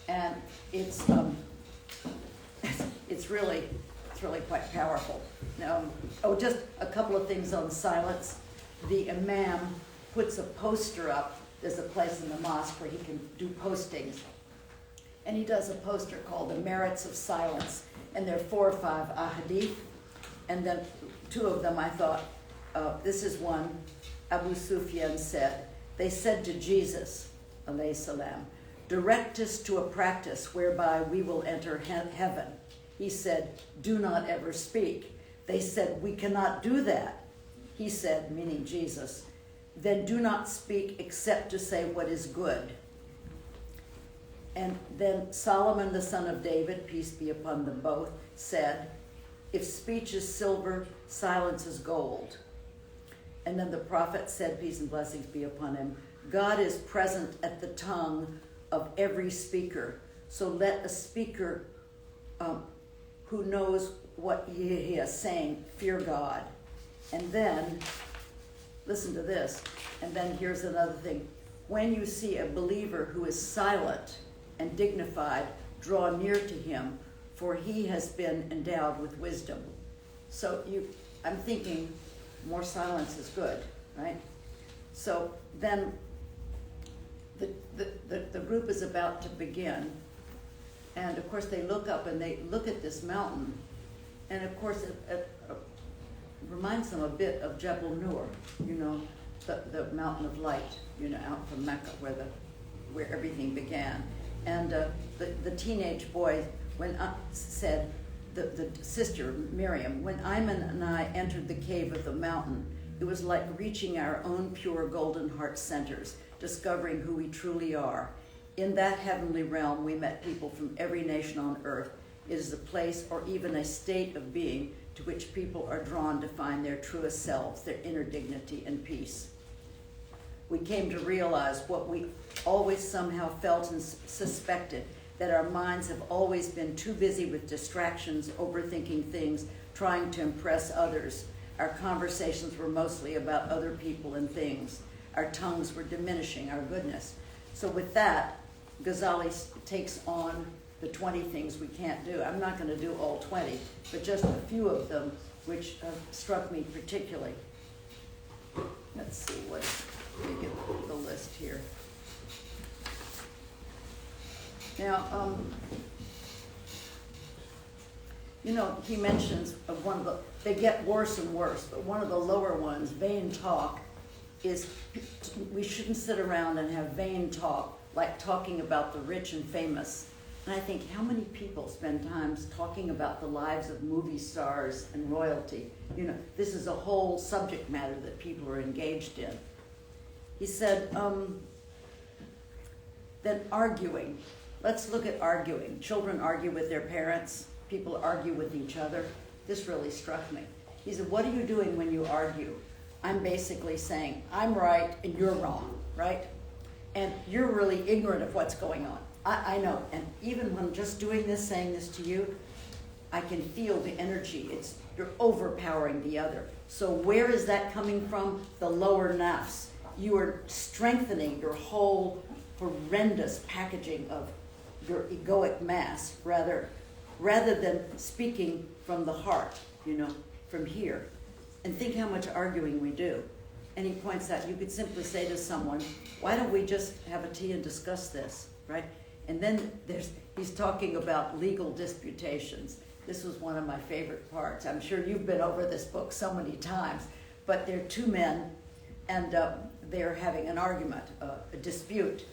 And it's really quite powerful. Now, just a couple of things on silence. The imam puts a poster up. There's a place in the mosque where he can do postings. And he does a poster called The Merits of Silence. And there are 4 or 5 ahadith. And then 2 of them I thought, this is one, Abu Sufyan said, they said to Jesus, alayhi salam, direct us to a practice whereby we will enter heaven. He said, do not ever speak. They said, we cannot do that. He said, meaning Jesus, then do not speak except to say what is good. And then Solomon, the son of David, peace be upon them both, said, if speech is silver, silence is gold. And then the prophet said, peace and blessings be upon him, God is present at the tongue of every speaker. So let a speaker who knows what he is saying fear God. And then, listen to this, and then here's another thing. When you see a believer who is silent and dignified, draw near to him, for he has been endowed with wisdom. So I'm thinking more silence is good, right? So then the group is about to begin, and of course they look up and they look at this mountain, and of course it reminds them a bit of Jebel Nur, the mountain of light, out from Mecca where everything began. And the teenage boy said, the sister Miriam, when Ayman and I entered the cave of the mountain, it was like reaching our own pure golden heart centers, discovering who we truly are. In that heavenly realm, we met people from every nation on earth. It is a place or even a state of being to which people are drawn to find their truest selves, their inner dignity and peace. We came to realize what we always somehow felt and suspected, that our minds have always been too busy with distractions, overthinking things, trying to impress others. Our conversations were mostly about other people and things. Our tongues were diminishing our goodness. So with that, Ghazali takes on the 20 things we can't do. I'm not going to do all 20, but just a few of them which struck me particularly. Let's see, let me get the list here. Now, he mentions they get worse and worse, but one of the lower ones, vain talk, is we shouldn't sit around and have vain talk, like talking about the rich and famous. And I think, how many people spend time talking about the lives of movie stars and royalty? This is a whole subject matter that people are engaged in. He said, then arguing. Let's look at arguing. Children argue with their parents. People argue with each other. This really struck me. He said, what are you doing when you argue? I'm basically saying, I'm right and you're wrong, right? And you're really ignorant of what's going on. I know. And even when I'm just doing this, saying this to you, I can feel the energy. You're overpowering the other. So where is that coming from? The lower nafs. You are strengthening your whole horrendous packaging of your egoic mass rather than speaking from the heart, from here. And think how much arguing we do. And he points out, you could simply say to someone, why don't we just have a tea and discuss this, right? And then he's talking about legal disputations. This was one of my favorite parts. I'm sure you've been over this book so many times, but there are 2 men, and they're having an argument, a dispute.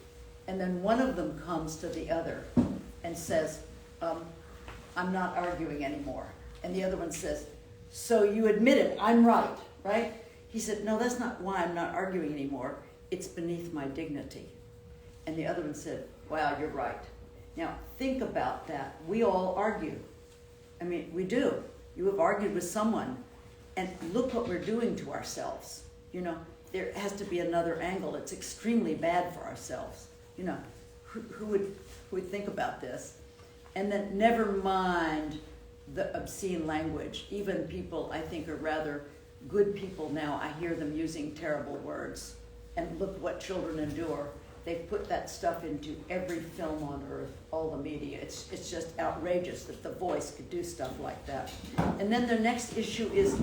And then one of them comes to the other and says, I'm not arguing anymore. And the other one says, so you admit it, I'm right? He said, no, that's not why I'm not arguing anymore. It's beneath my dignity. And the other one said, wow, you're right. Now, think about that. We all argue. I mean, we do. You have argued with someone, and look what we're doing to ourselves. There has to be another angle. It's extremely bad for ourselves. Who would think about this? And then never mind the obscene language. Even people I think are rather good people now, I hear them using terrible words. And look what children endure. they've put that stuff into every film on earth, all the media. It's just outrageous that The Voice could do stuff like that. And then the next issue is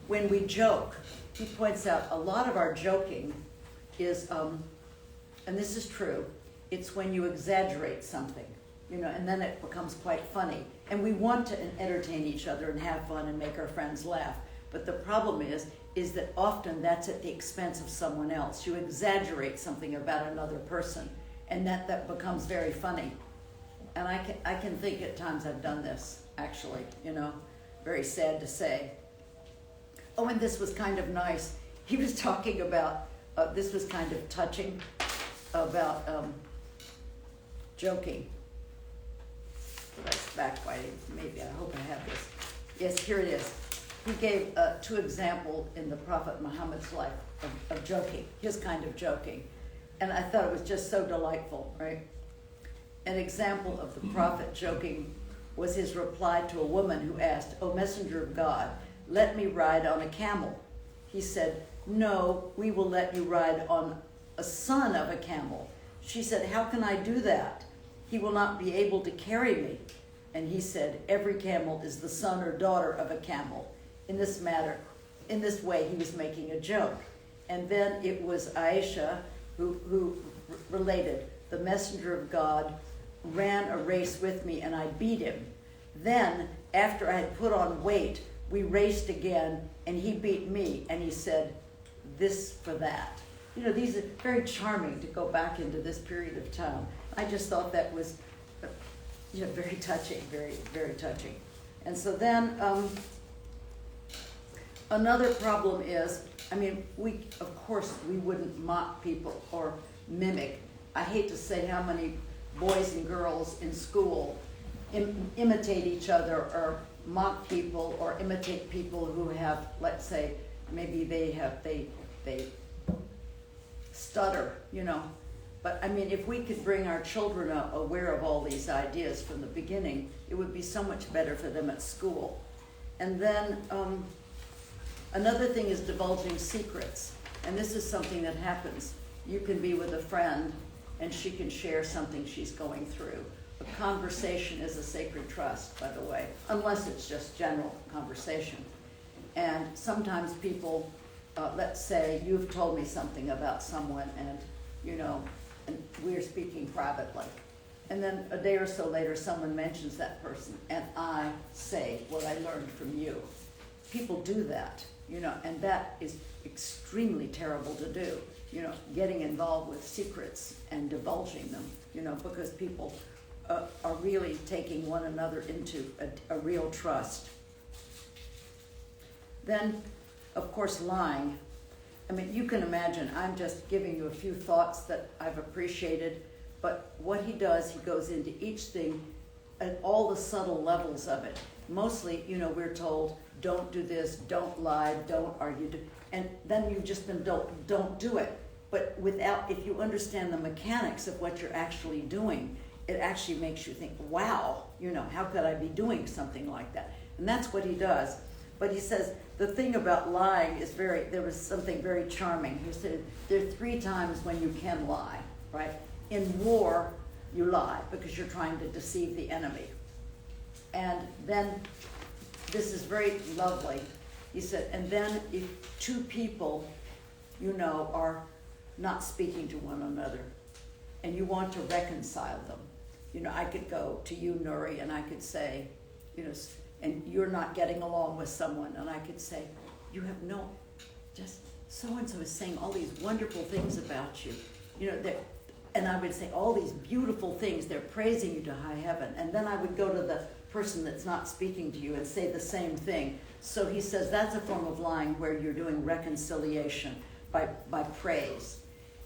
when we joke. He points out a lot of our joking is, and this is true, it's when you exaggerate something, and then it becomes quite funny. And we want to entertain each other and have fun and make our friends laugh. But the problem is that often that's at the expense of someone else. You exaggerate something about another person, and that becomes very funny. And I can think at times I've done this, actually, very sad to say. Oh, and this was kind of nice. He was talking about, this was kind of touching, about joking. That's backbiting, maybe, I hope I have this. Yes, here it is. He gave 2 examples in the Prophet Muhammad's life of joking, his kind of joking. And I thought it was just so delightful, right? An example of the Prophet joking was his reply to a woman who asked, "O Messenger of God, let me ride on a camel." He said, "No, we will let you ride on a son of a camel." She said, "How can I do that? He will not be able to carry me." And he said, "Every camel is the son or daughter of a camel." In this way, he was making a joke. And then it was Aisha who related, "The Messenger of God ran a race with me and I beat him. Then, after I had put on weight, we raced again and he beat me." And he said, "This for that." These are very charming to go back into this period of time. I just thought that was very touching, very, very touching. And so then another problem is, of course, we wouldn't mock people or mimic. I hate to say how many boys and girls in school imitate each other or mock people or imitate people who have, let's say, maybe they stutter, But if we could bring our children up aware of all these ideas from the beginning, it would be so much better for them at school. And then another thing is divulging secrets. And this is something that happens. You can be with a friend and she can share something she's going through. A conversation is a sacred trust, by the way, unless it's just general conversation. And sometimes people, let's say you've told me something about someone and, and we're speaking privately. And then a day or so later, someone mentions that person and I say what I learned from you. People do that, and that is extremely terrible to do, getting involved with secrets and divulging them, because people are really taking one another into a real trust. Then, of course, lying. You can imagine, I'm just giving you a few thoughts that I've appreciated, but what he does, he goes into each thing at all the subtle levels of it. Mostly, we're told, don't do this, don't lie, don't argue, and then you've just been told, don't do it. But if you understand the mechanics of what you're actually doing, it actually makes you think, wow, how could I be doing something like that? And that's what he does. But he says, the thing about lying is there was something very charming. He said, there are 3 times when you can lie, right? In war, you lie because you're trying to deceive the enemy. And then, this is very lovely. He said, and then if 2 people, are not speaking to one another, and you want to reconcile them, I could go to you, Nuri, and I could say, and you're not getting along with someone, and I could say, just so-and-so is saying all these wonderful things about you, and I would say all these beautiful things, they're praising you to high heaven, and then I would go to the person that's not speaking to you and say the same thing. So he says that's a form of lying where you're doing reconciliation by praise.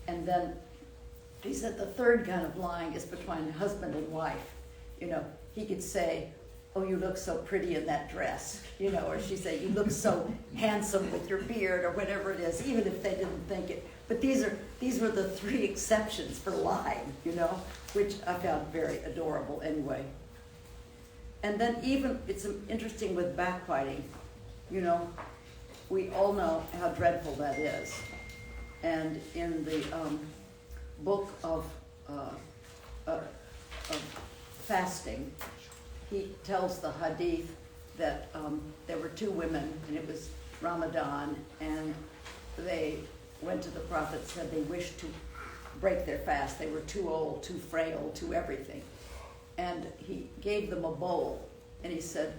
And then he said the third kind of lying is between husband and wife. He could say, "Oh, you look so pretty in that dress," or she'd say, "You look so handsome with your beard," or whatever it is, even if they didn't think it. But these were the 3 exceptions for lying, which I found very adorable anyway. And then even, it's interesting with backbiting, we all know how dreadful that is. And in the book of fasting, he tells the hadith that there were two women, and it was Ramadan, and they went to the Prophet, said they wished to break their fast. They were too old, too frail, too everything. And he gave them a bowl, and he said,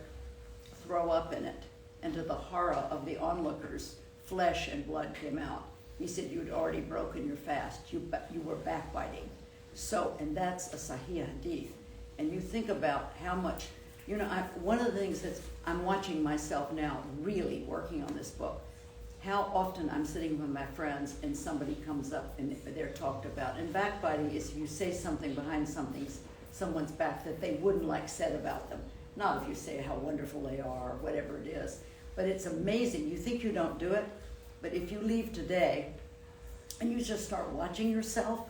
throw up in it. And to the horror of the onlookers, flesh and blood came out. He said, you'd already broken your fast. You were backbiting. So, and that's a Sahih Hadith. And you think about how much, one of the things that I'm watching myself now, really working on this book, how often I'm sitting with my friends and somebody comes up and they're talked about. And backbiting is you say something behind someone's back that they wouldn't like said about them. Not if you say how wonderful they are or whatever it is. But it's amazing. You think you don't do it, but if you leave today and you just start watching yourself,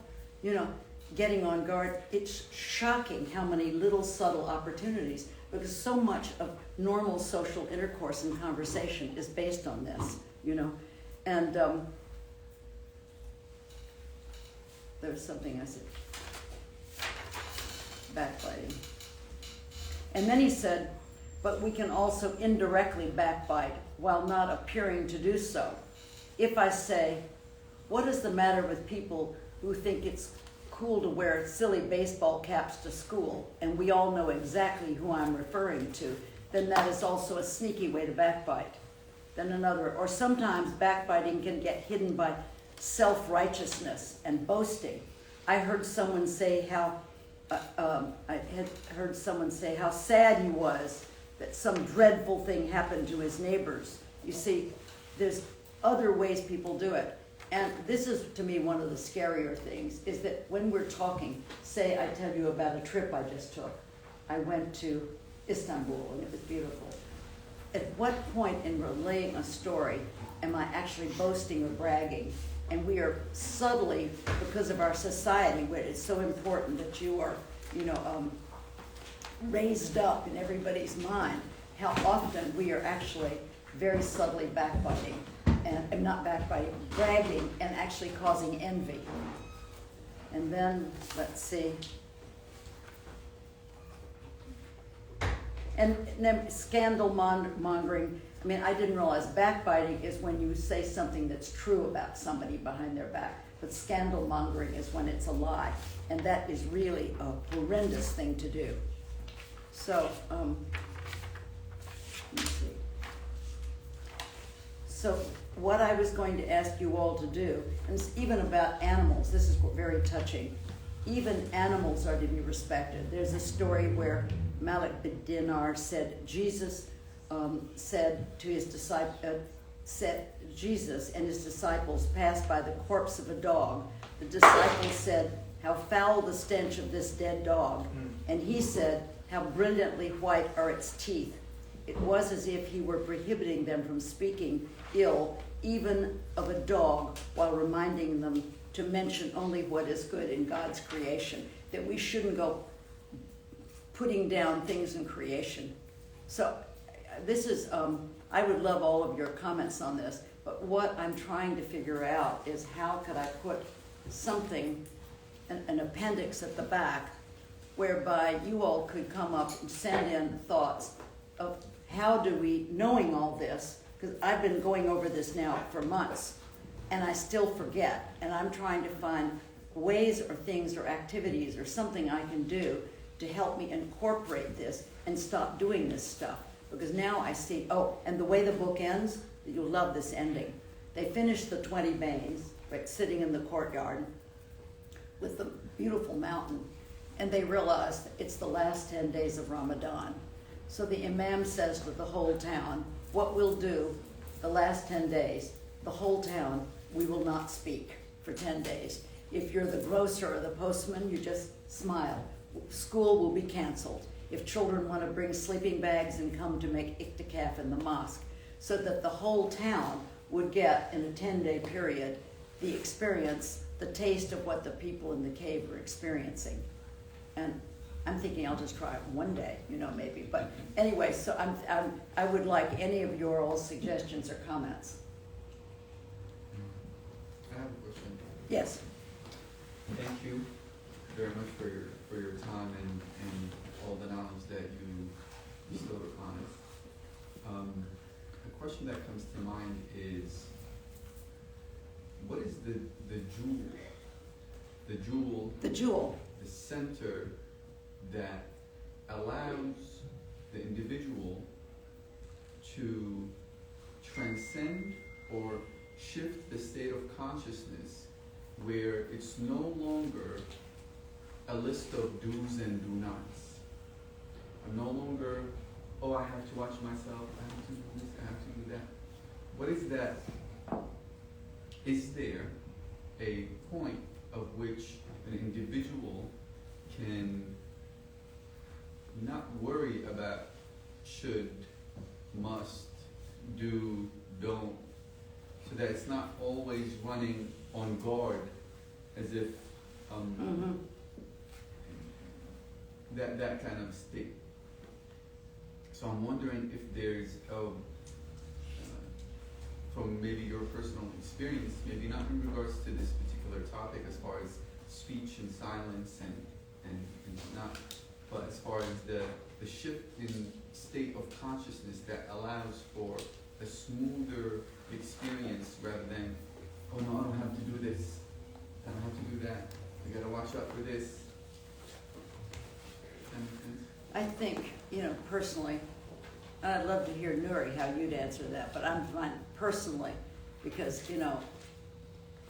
getting on guard, it's shocking how many little subtle opportunities, because so much of normal social intercourse and conversation is based on this, And there was something I said, backbiting. And then he said, but we can also indirectly backbite while not appearing to do so. If I say, what is the matter with people who think it's cool to wear silly baseball caps to school, and we all know exactly who I'm referring to, then that is also a sneaky way to backbite. Then another, or sometimes backbiting can get hidden by self-righteousness and boasting. I heard someone say how sad he was that some dreadful thing happened to his neighbors. You see, there's other ways people do it. And this is, to me, one of the scarier things, is that when we're talking, say I tell you about a trip I just took. I went to Istanbul, and it was beautiful. At what point in relaying a story am I actually boasting or bragging? And we are subtly, because of our society, where it's so important that you are, raised up in everybody's mind, how often we are actually very subtly backbiting, and not backbiting, bragging, and actually causing envy. And then, let's see. And then scandal mongering. I mean, I didn't realize backbiting is when you say something that's true about somebody behind their back. But scandal mongering is when it's a lie. And that is really a horrendous thing to do. So, let me see. So what I was going to ask you all to do, and it's even about animals, this is very touching. Even animals are to be respected. There's a story where Malik bin Dinar said, Jesus said to his Jesus and his disciples passed by the corpse of a dog. The disciples said, how foul the stench of this dead dog. And he said, how brilliantly white are its teeth. It was as if he were prohibiting them from speaking ill, even of a dog, while reminding them to mention only what is good in God's creation, that we shouldn't go putting down things in creation. So this is, I would love all of your comments on this, but what I'm trying to figure out is how could I put something, an appendix at the back, whereby you all could come up and send in thoughts of how do we, knowing all this, because I've been going over this now for months, and I still forget, and I'm trying to find ways or things or activities or something I can do to help me incorporate this and stop doing this stuff. Because now I see, and the way the book ends, you'll love this ending. They finish the 20 bains, right, sitting in the courtyard with the beautiful mountain, and they realize that it's the last 10 days of Ramadan. So the Imam says to the whole town, what we'll do the last 10 days, the whole town, we will not speak for 10 days. If you're the grocer or the postman, you just smile. School will be canceled. If children want to bring sleeping bags and come to make iktikaf in the mosque, so that the whole town would get, in a 10-day period, the experience, the taste of what the people in the cave were experiencing. And I'm thinking I'll just try it one day, maybe. But anyway, so I would like any of your all suggestions or comments. I have a question. Yes. Thank you very much for your time and all the knowledge that you bestowed upon us. The question that comes to mind is, what is the jewel, the center that allows the individual to transcend or shift the state of consciousness where it's no longer a list of do's and do nots. I'm no longer, oh, I have to watch myself, I have to do this, I have to do that. What is that? Is there a point of which an individual can not worry about should, must, do, don't, so that it's not always running on guard as if that kind of state. So I'm wondering if there's from maybe your personal experience, maybe not in regards to this particular topic as far as speech and silence and not, but as far as the shift in state of consciousness that allows for a smoother experience rather than, oh no, I don't have to do this, I don't have to do that, I gotta watch out for this. I think, personally, I'd love to hear, Nuri, how you'd answer that, but I'm fine personally because,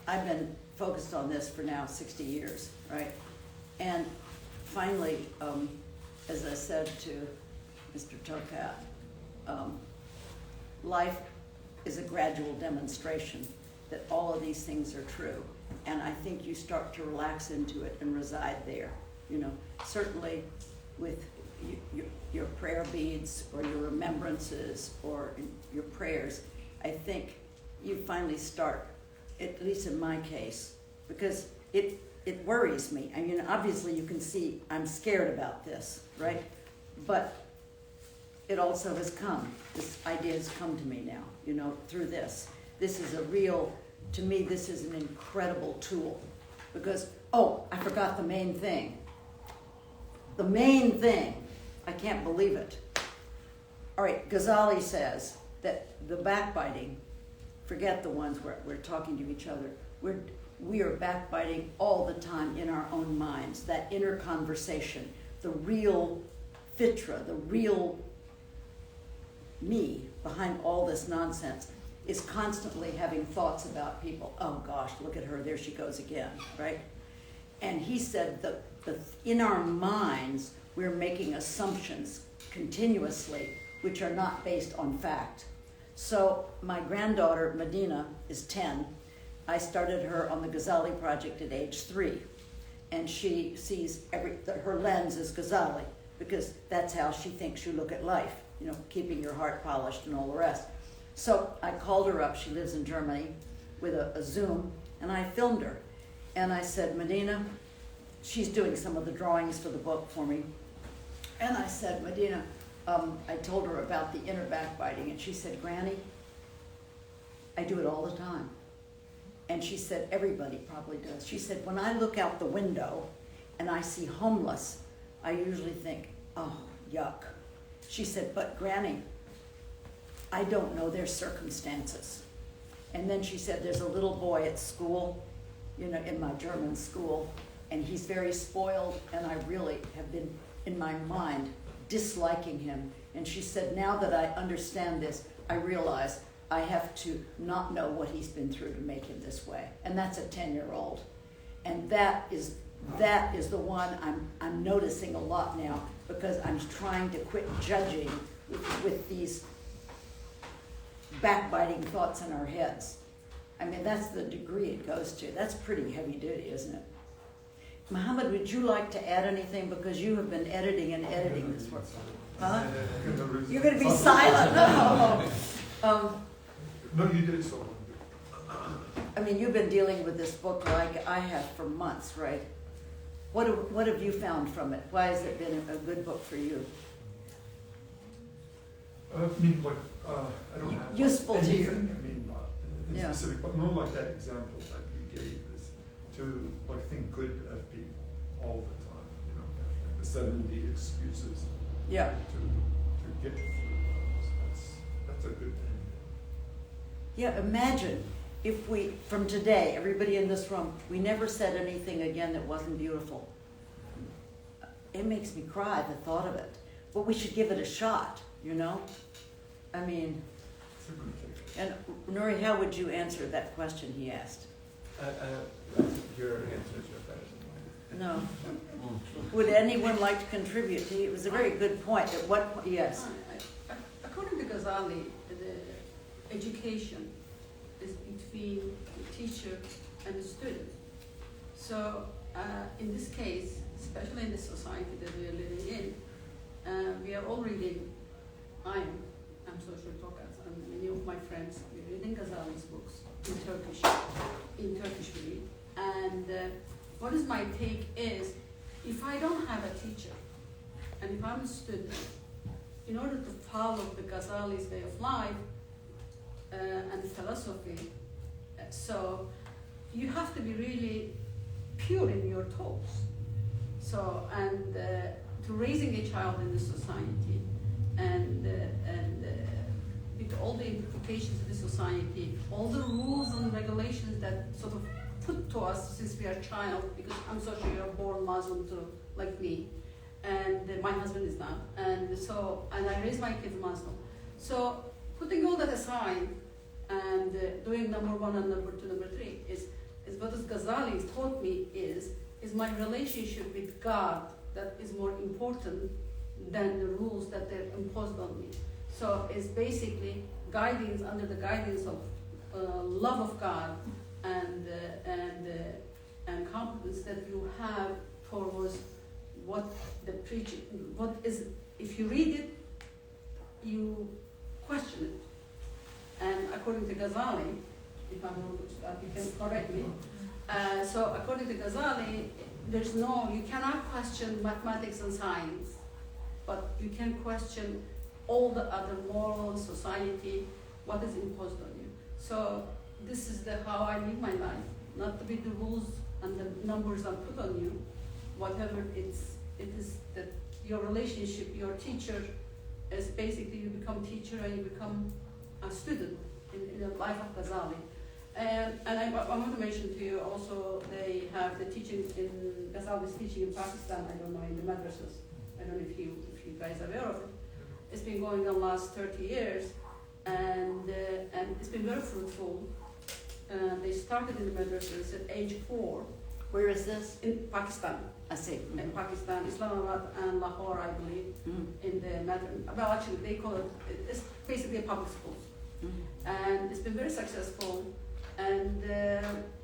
I've been focused on this for now 60 years, right? And finally, as I said to Mr. Tokat, life is a gradual demonstration that all of these things are true. And I think you start to relax into it and reside there. Certainly with your prayer beads or your remembrances or your prayers, I think you finally start, at least in my case, because it worries me. I mean, obviously you can see I'm scared about this, right? But it also has come. This idea has come to me now, through this. This is to me, this is an incredible tool because, I forgot the main thing. The main thing. I can't believe it. All right, Ghazali says that the backbiting, forget the ones where we're talking to each other, we are backbiting all the time in our own minds, that inner conversation, the real fitra, the real me behind all this nonsense is constantly having thoughts about people. Oh gosh, look at her, there she goes again, right? And he said that in our minds, we're making assumptions continuously, which are not based on fact. So my granddaughter, Medina, is 10. I started her on the Ghazali project at age 3. And she sees her lens is Ghazali, because that's how she thinks you look at life, keeping your heart polished and all the rest. So I called her up, she lives in Germany, with a Zoom, and I filmed her. And I said, Medina, she's doing some of the drawings for the book for me. And I said, Medina, I told her about the inner backbiting, and she said, Granny, I do it all the time. And she said, everybody probably does. She said, when I look out the window and I see homeless, I usually think, oh, yuck. She said, but Granny, I don't know their circumstances. And then she said, there's a little boy at school, in my German school, and he's very spoiled, and I really have been, in my mind, disliking him. And she said, now that I understand this, I realize I have to not know what he's been through to make him this way. And that's a 10-year-old. And that is the one I'm noticing a lot now, because I'm trying to quit judging with these backbiting thoughts in our heads. I mean, that's the degree it goes to. That's pretty heavy duty, isn't it? Muhammad, would you like to add anything? Because you have been editing this work. Huh? You're going to be silent. No. No, you did so. I mean, you've been dealing with this book like I have for months, right? What have you found from it? Why has it been a good book for you? I don't have useful to you. anything, specific, but more like that example that you gave is, to to like think good of people all the time, you know, the 70 excuses Yeah. to get through those. That's a good thing. Yeah, imagine if we, from today, everybody in this room, we never said anything again that wasn't beautiful. It makes me cry, the thought of it. But we should give it a shot, you know? I mean, It's a good thing. and Nuri, how would you answer that question he asked? Your answer is your better than mine. No. Would anyone like to contribute? It was a very good point. At what point, yes. According to Ghazali, the education is between the teacher and the student. So in this case, especially in the society that we are living in, we are all reading, I'm social talkers, and many of my friends, we're reading Ghazali's books in Turkish we read. And what is my take is, if I don't have a teacher, and if I'm a student, in order to follow the Ghazali's way of life and philosophy, so you have to be really pure in your thoughts. So, and to raising a child in the society, and with all the implications of the society, all the rules and regulations that sort of put to us since we are a child, because I'm so sure you're born Muslim too, like me, and my husband is not, and so, and I raised my kids Muslim. So putting all that aside and doing number one and number two, number three is what Ghazali has taught me is my relationship with God that is more important than the rules that they're imposed on me. So it's basically guidance under the guidance of love of God and confidence that you have towards what the preaching, what is, if you read it, you question it. And according to Ghazali, if I'm wrong, you can correct me. So according to Ghazali, you cannot question mathematics and science, but you can question all the other morals, society, what is imposed on you. So this is how I live my life, not to be the rules and the numbers are put on you, whatever it is that your relationship, your teacher is basically you become teacher and you become a student in the life of Ghazali. And I want to mention to you also, they have the teaching in Ghazali's teaching in Pakistan, I don't know, in the madrasas. I don't know if you guys are aware of it. It's been going on last 30 years, and it's been very fruitful. They started in the madrasas at age 4. Where is this? In Pakistan. I see. In Pakistan, Islamabad and Lahore, I believe, in the well, actually, they call it's basically a public school. And it's been very successful. And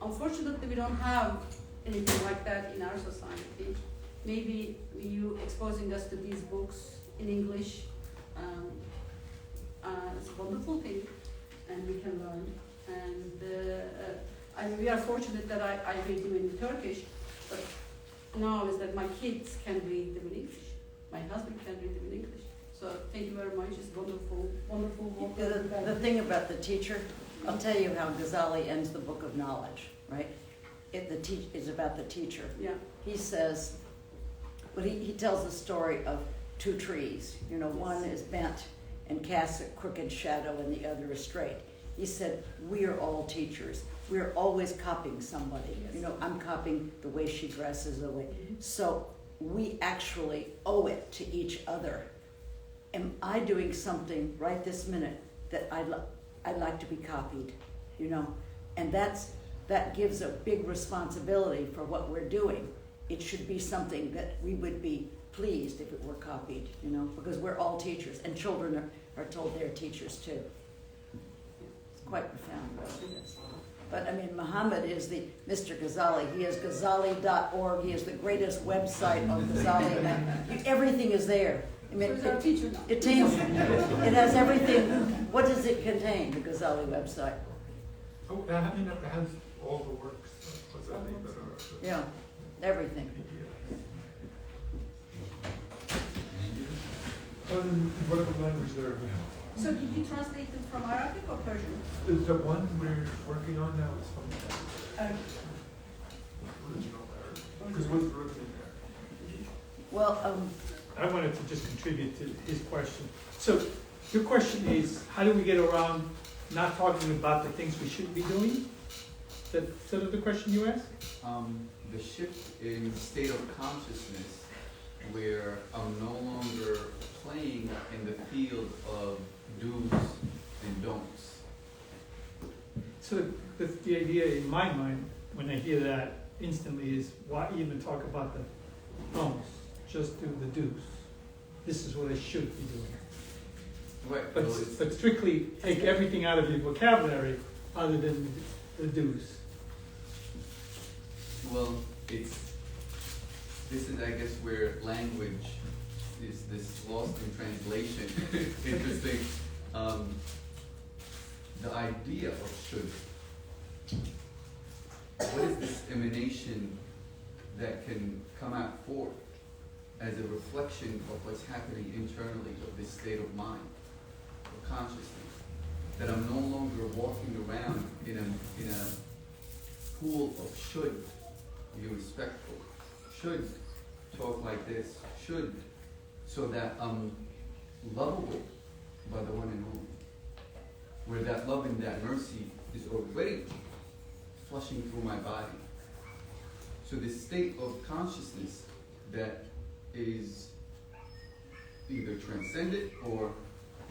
unfortunately, we don't have anything like that in our society. Maybe you exposing us to these books in English, it's a wonderful thing, and we can learn. And we are fortunate that I read them in Turkish, but now is that my kids can read them in English. My husband can read them in English. So thank you very much. It's wonderful, wonderful. The thing about the teacher, I'll tell you how Ghazali ends the Book of Knowledge, right? It's about the teacher. Yeah. He says, but he tells the story of 2 trees. You know, one is bent and casts a crooked shadow and the other is straight. He said, we are all teachers. We're always copying somebody. Yes. You know, I'm copying the way she dresses, the way. So we actually owe it to each other. Am I doing something right this minute that I'd like to be copied, you know? And that gives a big responsibility for what we're doing. It should be something that we would be pleased if it were copied, you know, because we're all teachers, and children are told they're teachers too. It's quite profound, really. But I mean, Muhammad is the Mr. Ghazali. He has Ghazali.org. He has the greatest website on Ghazali. Everything is there. I mean, it has everything. What does it contain, the Ghazali website? Oh, I mean, it has all the works of Ghazali that are. Yeah, everything. Whatever language they're available. So did you translate it from Arabic or Persian? The one we're working on now is from Because what's written in there? Well, I wanted to just contribute to his question. So your question is, how do we get around not talking about the things we should be doing? Is that sort of the question you asked? The shift in state of consciousness where I'm no longer playing in the field of do's and don'ts. So the idea in my mind, when I hear that instantly, is why even talk about the don'ts? Just do the do's. This is what I should be doing. Right, But strictly take everything out of your vocabulary other than the do's. well, this is, I guess, where language is this lost in translation. Interesting. The idea of should. What is this emanation that can come out forth as a reflection of what's happening internally of this state of mind, of consciousness? That I'm no longer walking around in a pool of should be respectful, should talk like this, should, so that I'm lovable by the one and only. Where that love and that mercy is already flushing through my body. So this state of consciousness that is either transcended or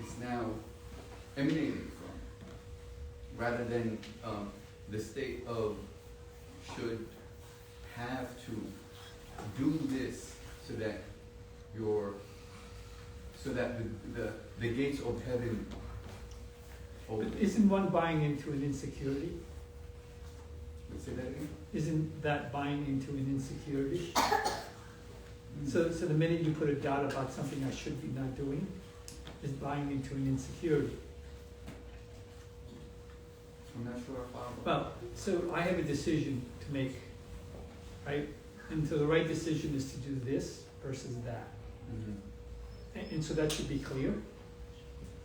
is now emanating from, rather than the state of should, have to, do this so that the gates of heaven open. But isn't one buying into an insecurity? Say that again? Isn't that buying into an insecurity? So the minute you put a doubt about something I should be not doing, is buying into an insecurity. I'm not sure if I'm... Well, so I have a decision to make, right? And so the right decision is to do this versus that. Mhm. And so that should be clear.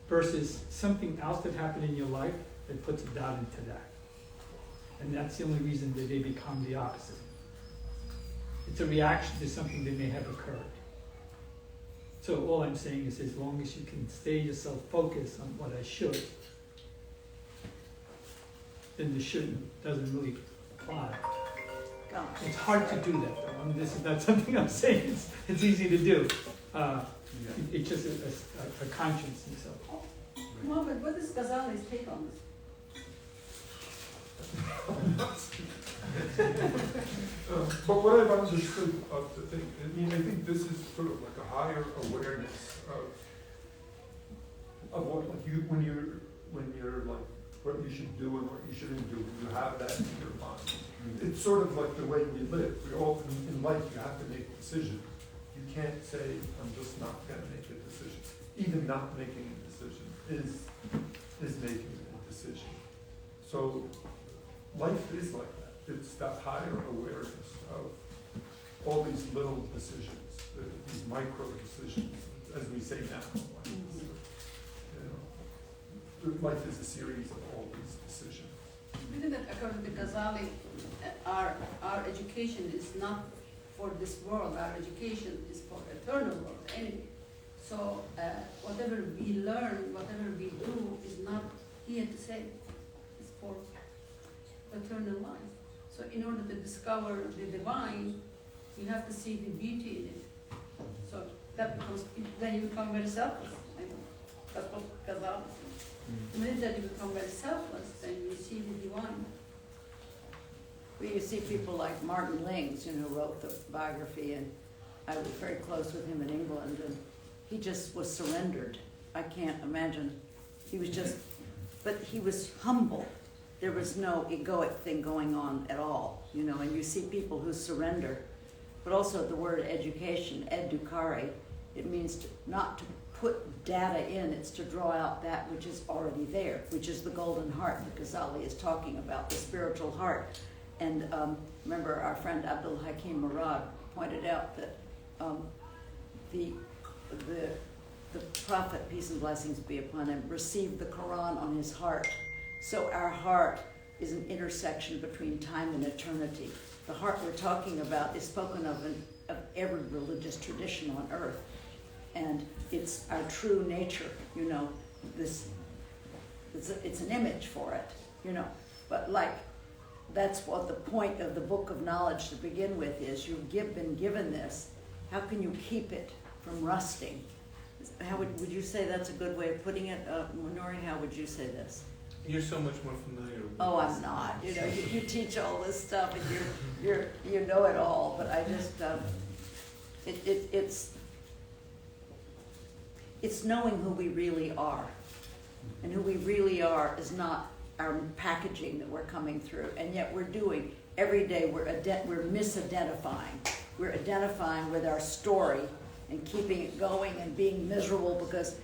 Versus something else that happened in your life that puts a doubt into that. And that's the only reason that they become the opposite. It's a reaction to something that may have occurred. So all I'm saying is, as long as you can stay yourself focused on what I should, then the shouldn't doesn't really apply. gosh. It's hard to do that though. I mean, this is not something I'm saying it's easy to do. It's just a conscience and so. Mohammed, what is Ghazali's take on this? But what I've understood of the thing, I mean, I think this is sort of like a higher awareness of what, like you, when you're like, what you should do and what you shouldn't do, you have that in your mind. It's sort of like the way we live. We all, in life, you have to make a decision. You can't say, I'm just not gonna make a decision. Even not making a decision is making a decision. So life is like that. It's that higher awareness of all these little decisions, these micro decisions, as we say now. Life is a series of all these decisions. Isn't it, according to Ghazali, our education is not for this world, our education is for eternal world anyway. So whatever we learn, whatever we do is not here to say, it's for eternal life. So in order to discover the divine, you have to see the beauty in it. So that becomes, then you become very selfless. I know. That's what Ghazali says. The minute that you become very selfless, then you see the divine. Well, you see people like Martin Lings, who wrote the biography, and I was very close with him in England, and he just was surrendered. I can't imagine. He was just, but he was humble. There was no egoic thing going on at all, and you see people who surrender. But also the word education, educare, it means not to put data in, it's to draw out that which is already there, which is the golden heart that Ghazali is talking about, the spiritual heart. And remember our friend Abdul Hakim Murad pointed out that the Prophet, peace and blessings be upon him, received the Quran on his heart. So our heart is an intersection between time and eternity. the heart we're talking about is spoken of in of every religious tradition on earth. And it's our true nature, you know, it's an image for it, you know. But like, that's what the point of the book of knowledge to begin with is. You've been given this. How can you keep it from rusting? How would you say that's a good way of putting it? Nori, how would you say this? You're so much more familiar with Oh, this. I'm not. You know, you teach all this stuff and you know it all. But I just it's knowing who we really are, and who we really are is not our packaging that we're coming through, and yet we're doing every day. We're misidentifying. We're identifying with our story and keeping it going and being miserable because,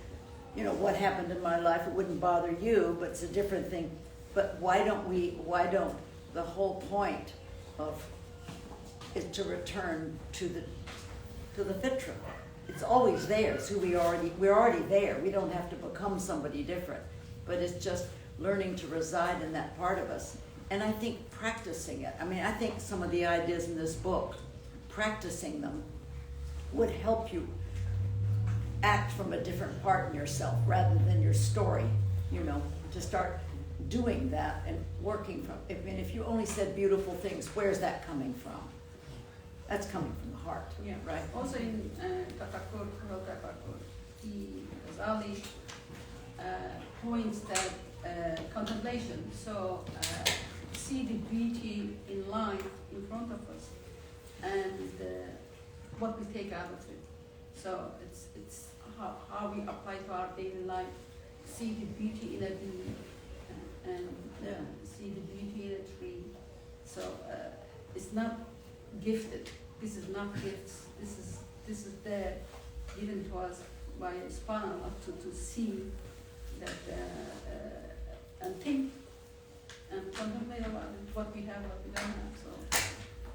you know, what happened in my life, it wouldn't bother you, but it's a different thing. But why don't the whole point of is to return to the fitra. It's always there. It's who we're already there. We don't have to become somebody different. But it's just learning to reside in that part of us. And I think practicing it. I mean, I think some of the ideas in this book, practicing them, would help you act from a different part in yourself rather than your story, you know, to start doing that and working from. I mean, if you only said beautiful things, where's that coming from? That's coming from the heart, Yeah. right? Also in Tafakkur, Ghazali points that contemplation, so see the beauty in life in front of us and what we take out of it. So it's how we apply to our daily life, see the beauty in a bee and see the beauty in a tree. So it's not gifted. This is not gifts. This is there, given to us by Subhanallah to see that and think and contemplate about it, what we have, what we don't have. So,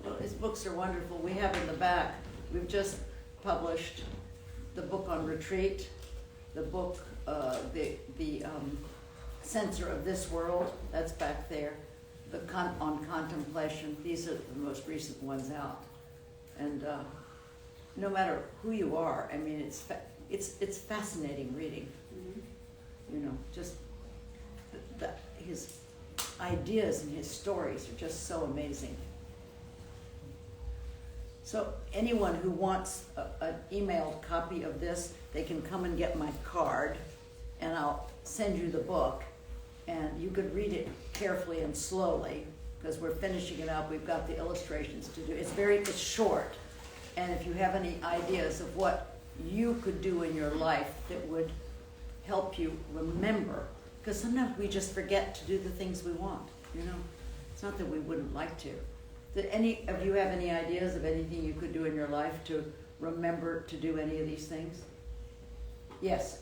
Well, his books are wonderful. We have in the back, we've just published the book on retreat, the book, the Censor of This World, that's back there, on contemplation. These are the most recent ones out. And no matter who you are, I mean, it's fascinating reading. You know, just his ideas and his stories are just so amazing. So anyone who wants an emailed copy of this, they can come and get my card, and I'll send you the book, and you could read it carefully and slowly, because we're finishing it up. We've got the illustrations to do. It's short, and if you have any ideas of what you could do in your life that would help you remember, because sometimes we just forget to do the things we want, you know. It's not that we wouldn't like to. Did any of you have any ideas of anything you could do in your life to remember to do any of these things? Yes?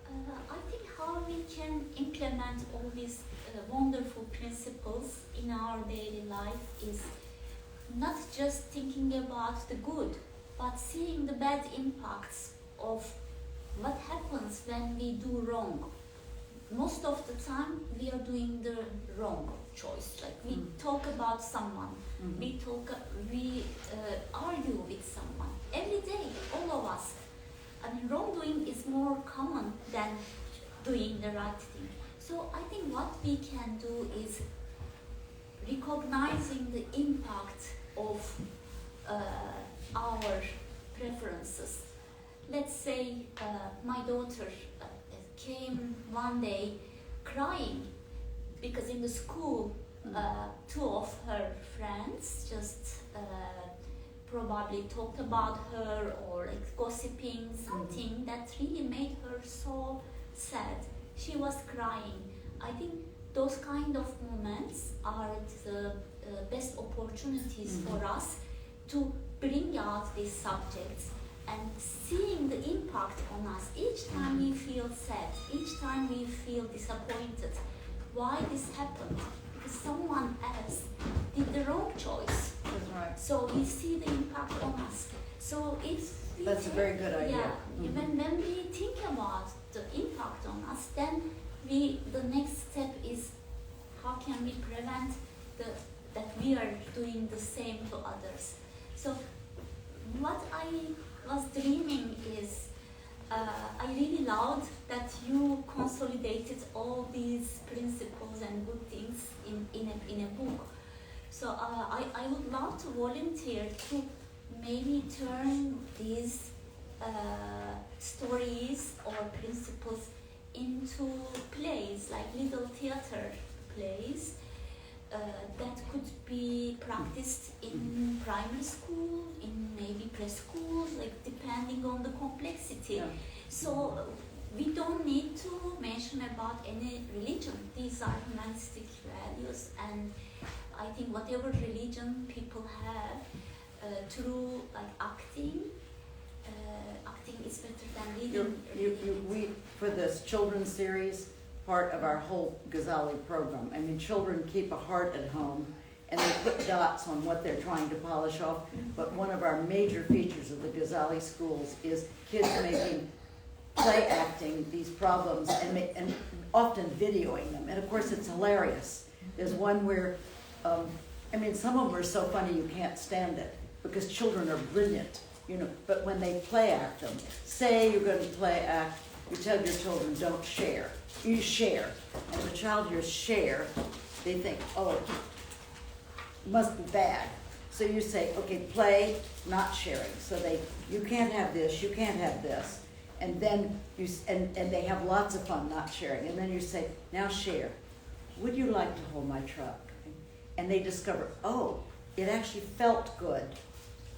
I think how we can implement all these wonderful principles in our daily life is not just thinking about the good, but seeing the bad impacts of what happens when we do wrong. Most of the time we are doing the wrong choice. Like we talk about someone, we argue with someone every day, all of us. I mean, wrongdoing is more common than doing the right thing. So I think what we can do is recognizing the impact of our preferences. Let's say my daughter came one day crying because in the school two of her friends just probably talked about her or like gossiping, something that really made her so sad. She was crying. I think those kind of moments are the best opportunities for us to bring out these subjects and seeing the impact on us. Each time we feel sad, each time we feel disappointed, why this happened? Because someone else did the wrong choice. That's right. So we see the impact on us. So if we That's a very good idea. Yeah, when we think about the impact on us, then the next step is how can we prevent the that we are doing the same to others. So what I was dreaming is, I really loved that you consolidated all these principles and good things in a book. So I would love to volunteer to maybe turn these stories or principles into plays, like little theater plays that could be practiced in primary school, in maybe preschool, like depending on the complexity. Yeah. So we don't need to mention about any religion. These are humanistic values, and I think whatever religion people have, through like acting is better than reading. We, for this children's series, part of our whole Ghazali program, I mean, children keep a heart at home and they put dots on what they're trying to polish off, but one of our major features of the Ghazali schools is kids making, play acting these problems and often videoing them, and of course it's hilarious. There's one where, I mean, some of them are so funny you can't stand it, because children are brilliant, you know, but when they play act them, say you're going to play act, you tell your children don't share. You share. And the child hears share, they think, oh, it must be bad. So you say, okay, play, not sharing. So you can't have this, you can't have this. And then and they have lots of fun not sharing. And then you say, now share. Would you like to hold my truck? And they discover, oh, it actually felt good.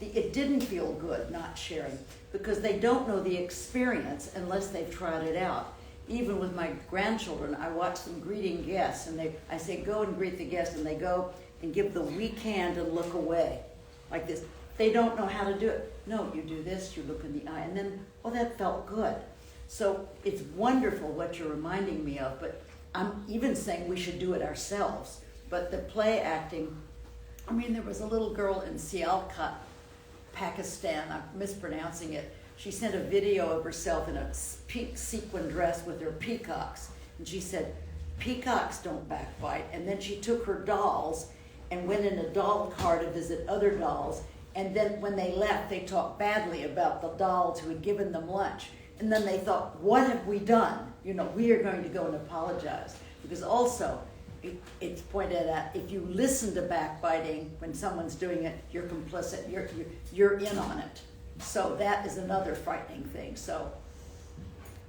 It didn't feel good not sharing, because they don't know the experience unless they've tried it out. Even with my grandchildren, I watch them greeting guests, and I say, go and greet the guest, and they go and give the weak hand and look away, like this. They don't know how to do it. No, you do this, you look in the eye, and then, oh, that felt good. So it's wonderful what you're reminding me of, but I'm even saying we should do it ourselves. But the play acting, I mean, there was a little girl in Sialkot, Pakistan, I'm mispronouncing it. She sent a video of herself in a pink sequin dress with her peacocks. And she said, peacocks don't backbite. And then she took her dolls and went in a doll car to visit other dolls. And then when they left, they talked badly about the dolls who had given them lunch. And then they thought, what have we done? You know, we are going to go and apologize. Because also, it's pointed out, if you listen to backbiting when someone's doing it, you're complicit, you're in on it. So that is another frightening thing. So,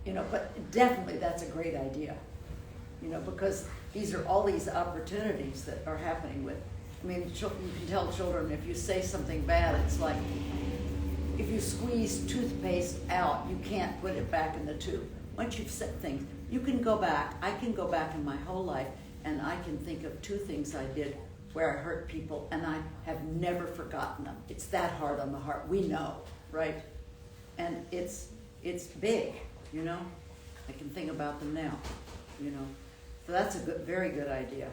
you know, but definitely that's a great idea. You know, because these are all these opportunities that are happening with, I mean, you can tell children if you say something bad, it's like, if you squeeze toothpaste out, you can't put it back in the tube. Once you've said things, you can go back, I can go back in my whole life, and I can think of 2 things I did where I hurt people, and I have never forgotten them. It's that hard on the heart. We know, right? And it's big, you know? I can think about them now, you know? So that's a very good idea.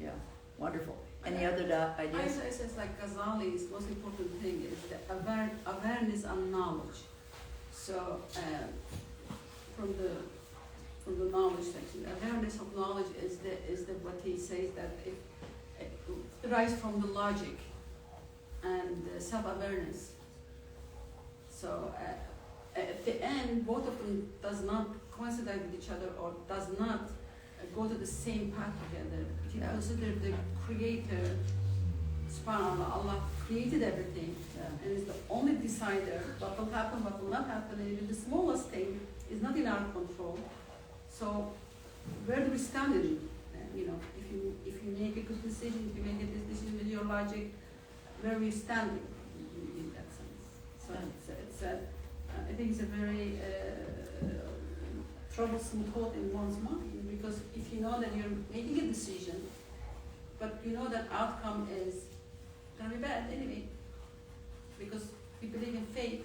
Yeah, wonderful. Any other ideas? I says like Ghazali's most important thing is the awareness and knowledge. So from the knowledge section, the awareness of knowledge is the what he says that it derives from the logic and self-awareness. So at the end, both of them does not coincide with each other or does not go to the same path together. If you consider the creator, subhanAllah, Allah created everything and is the only decider what will happen, what will not happen, and even the smallest thing is not in our control. So where do we stand in it? You know, if you make a good decision, if you make a decision with your logic, where are we standing in that sense? So I think it's a very troublesome thought in one's mind, because if you know that you're making a decision, but you know that outcome is gonna be bad anyway, because we believe in fate.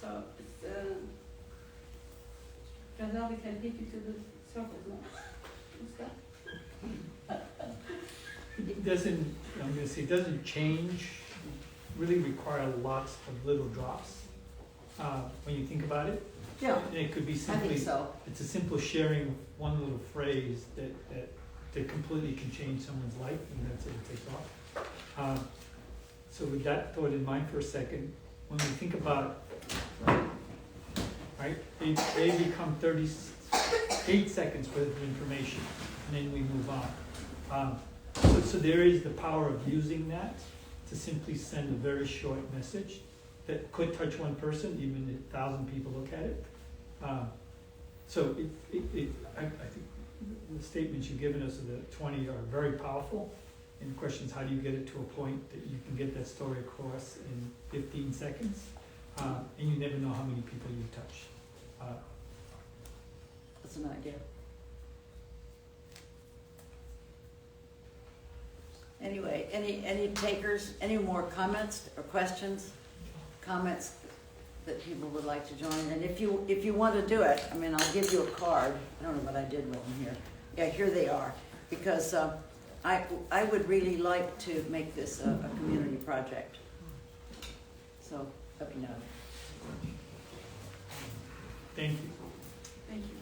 So it's Ghazali can take you to the circle. No? What's that? It doesn't, I'm going to say, it doesn't change, really require lots of little drops when you think about it. Yeah, And it could be I simply, think so. it's a simple sharing of one little phrase that completely can change someone's life, and that's it, it takes off. So with that thought in mind for a second, when we think about, right, they become 38 seconds worth of information, and then we move on. So there is the power of using that to simply send a very short message that could touch one person, even if 1,000 people look at it. So I think the statements you've given us of the 20 are very powerful. And the question is, how do you get it to a point that you can get that story across in 15 seconds? And you never know how many people you touch. That's an idea. Anyway, any takers, any more comments or questions? Comments that people would like to join? And if you want to do it, I mean, I'll give you a card. I don't know what I did with them here. Yeah, here they are. Because I would really like to make this a community project. So, let me know. Thank you. Thank you.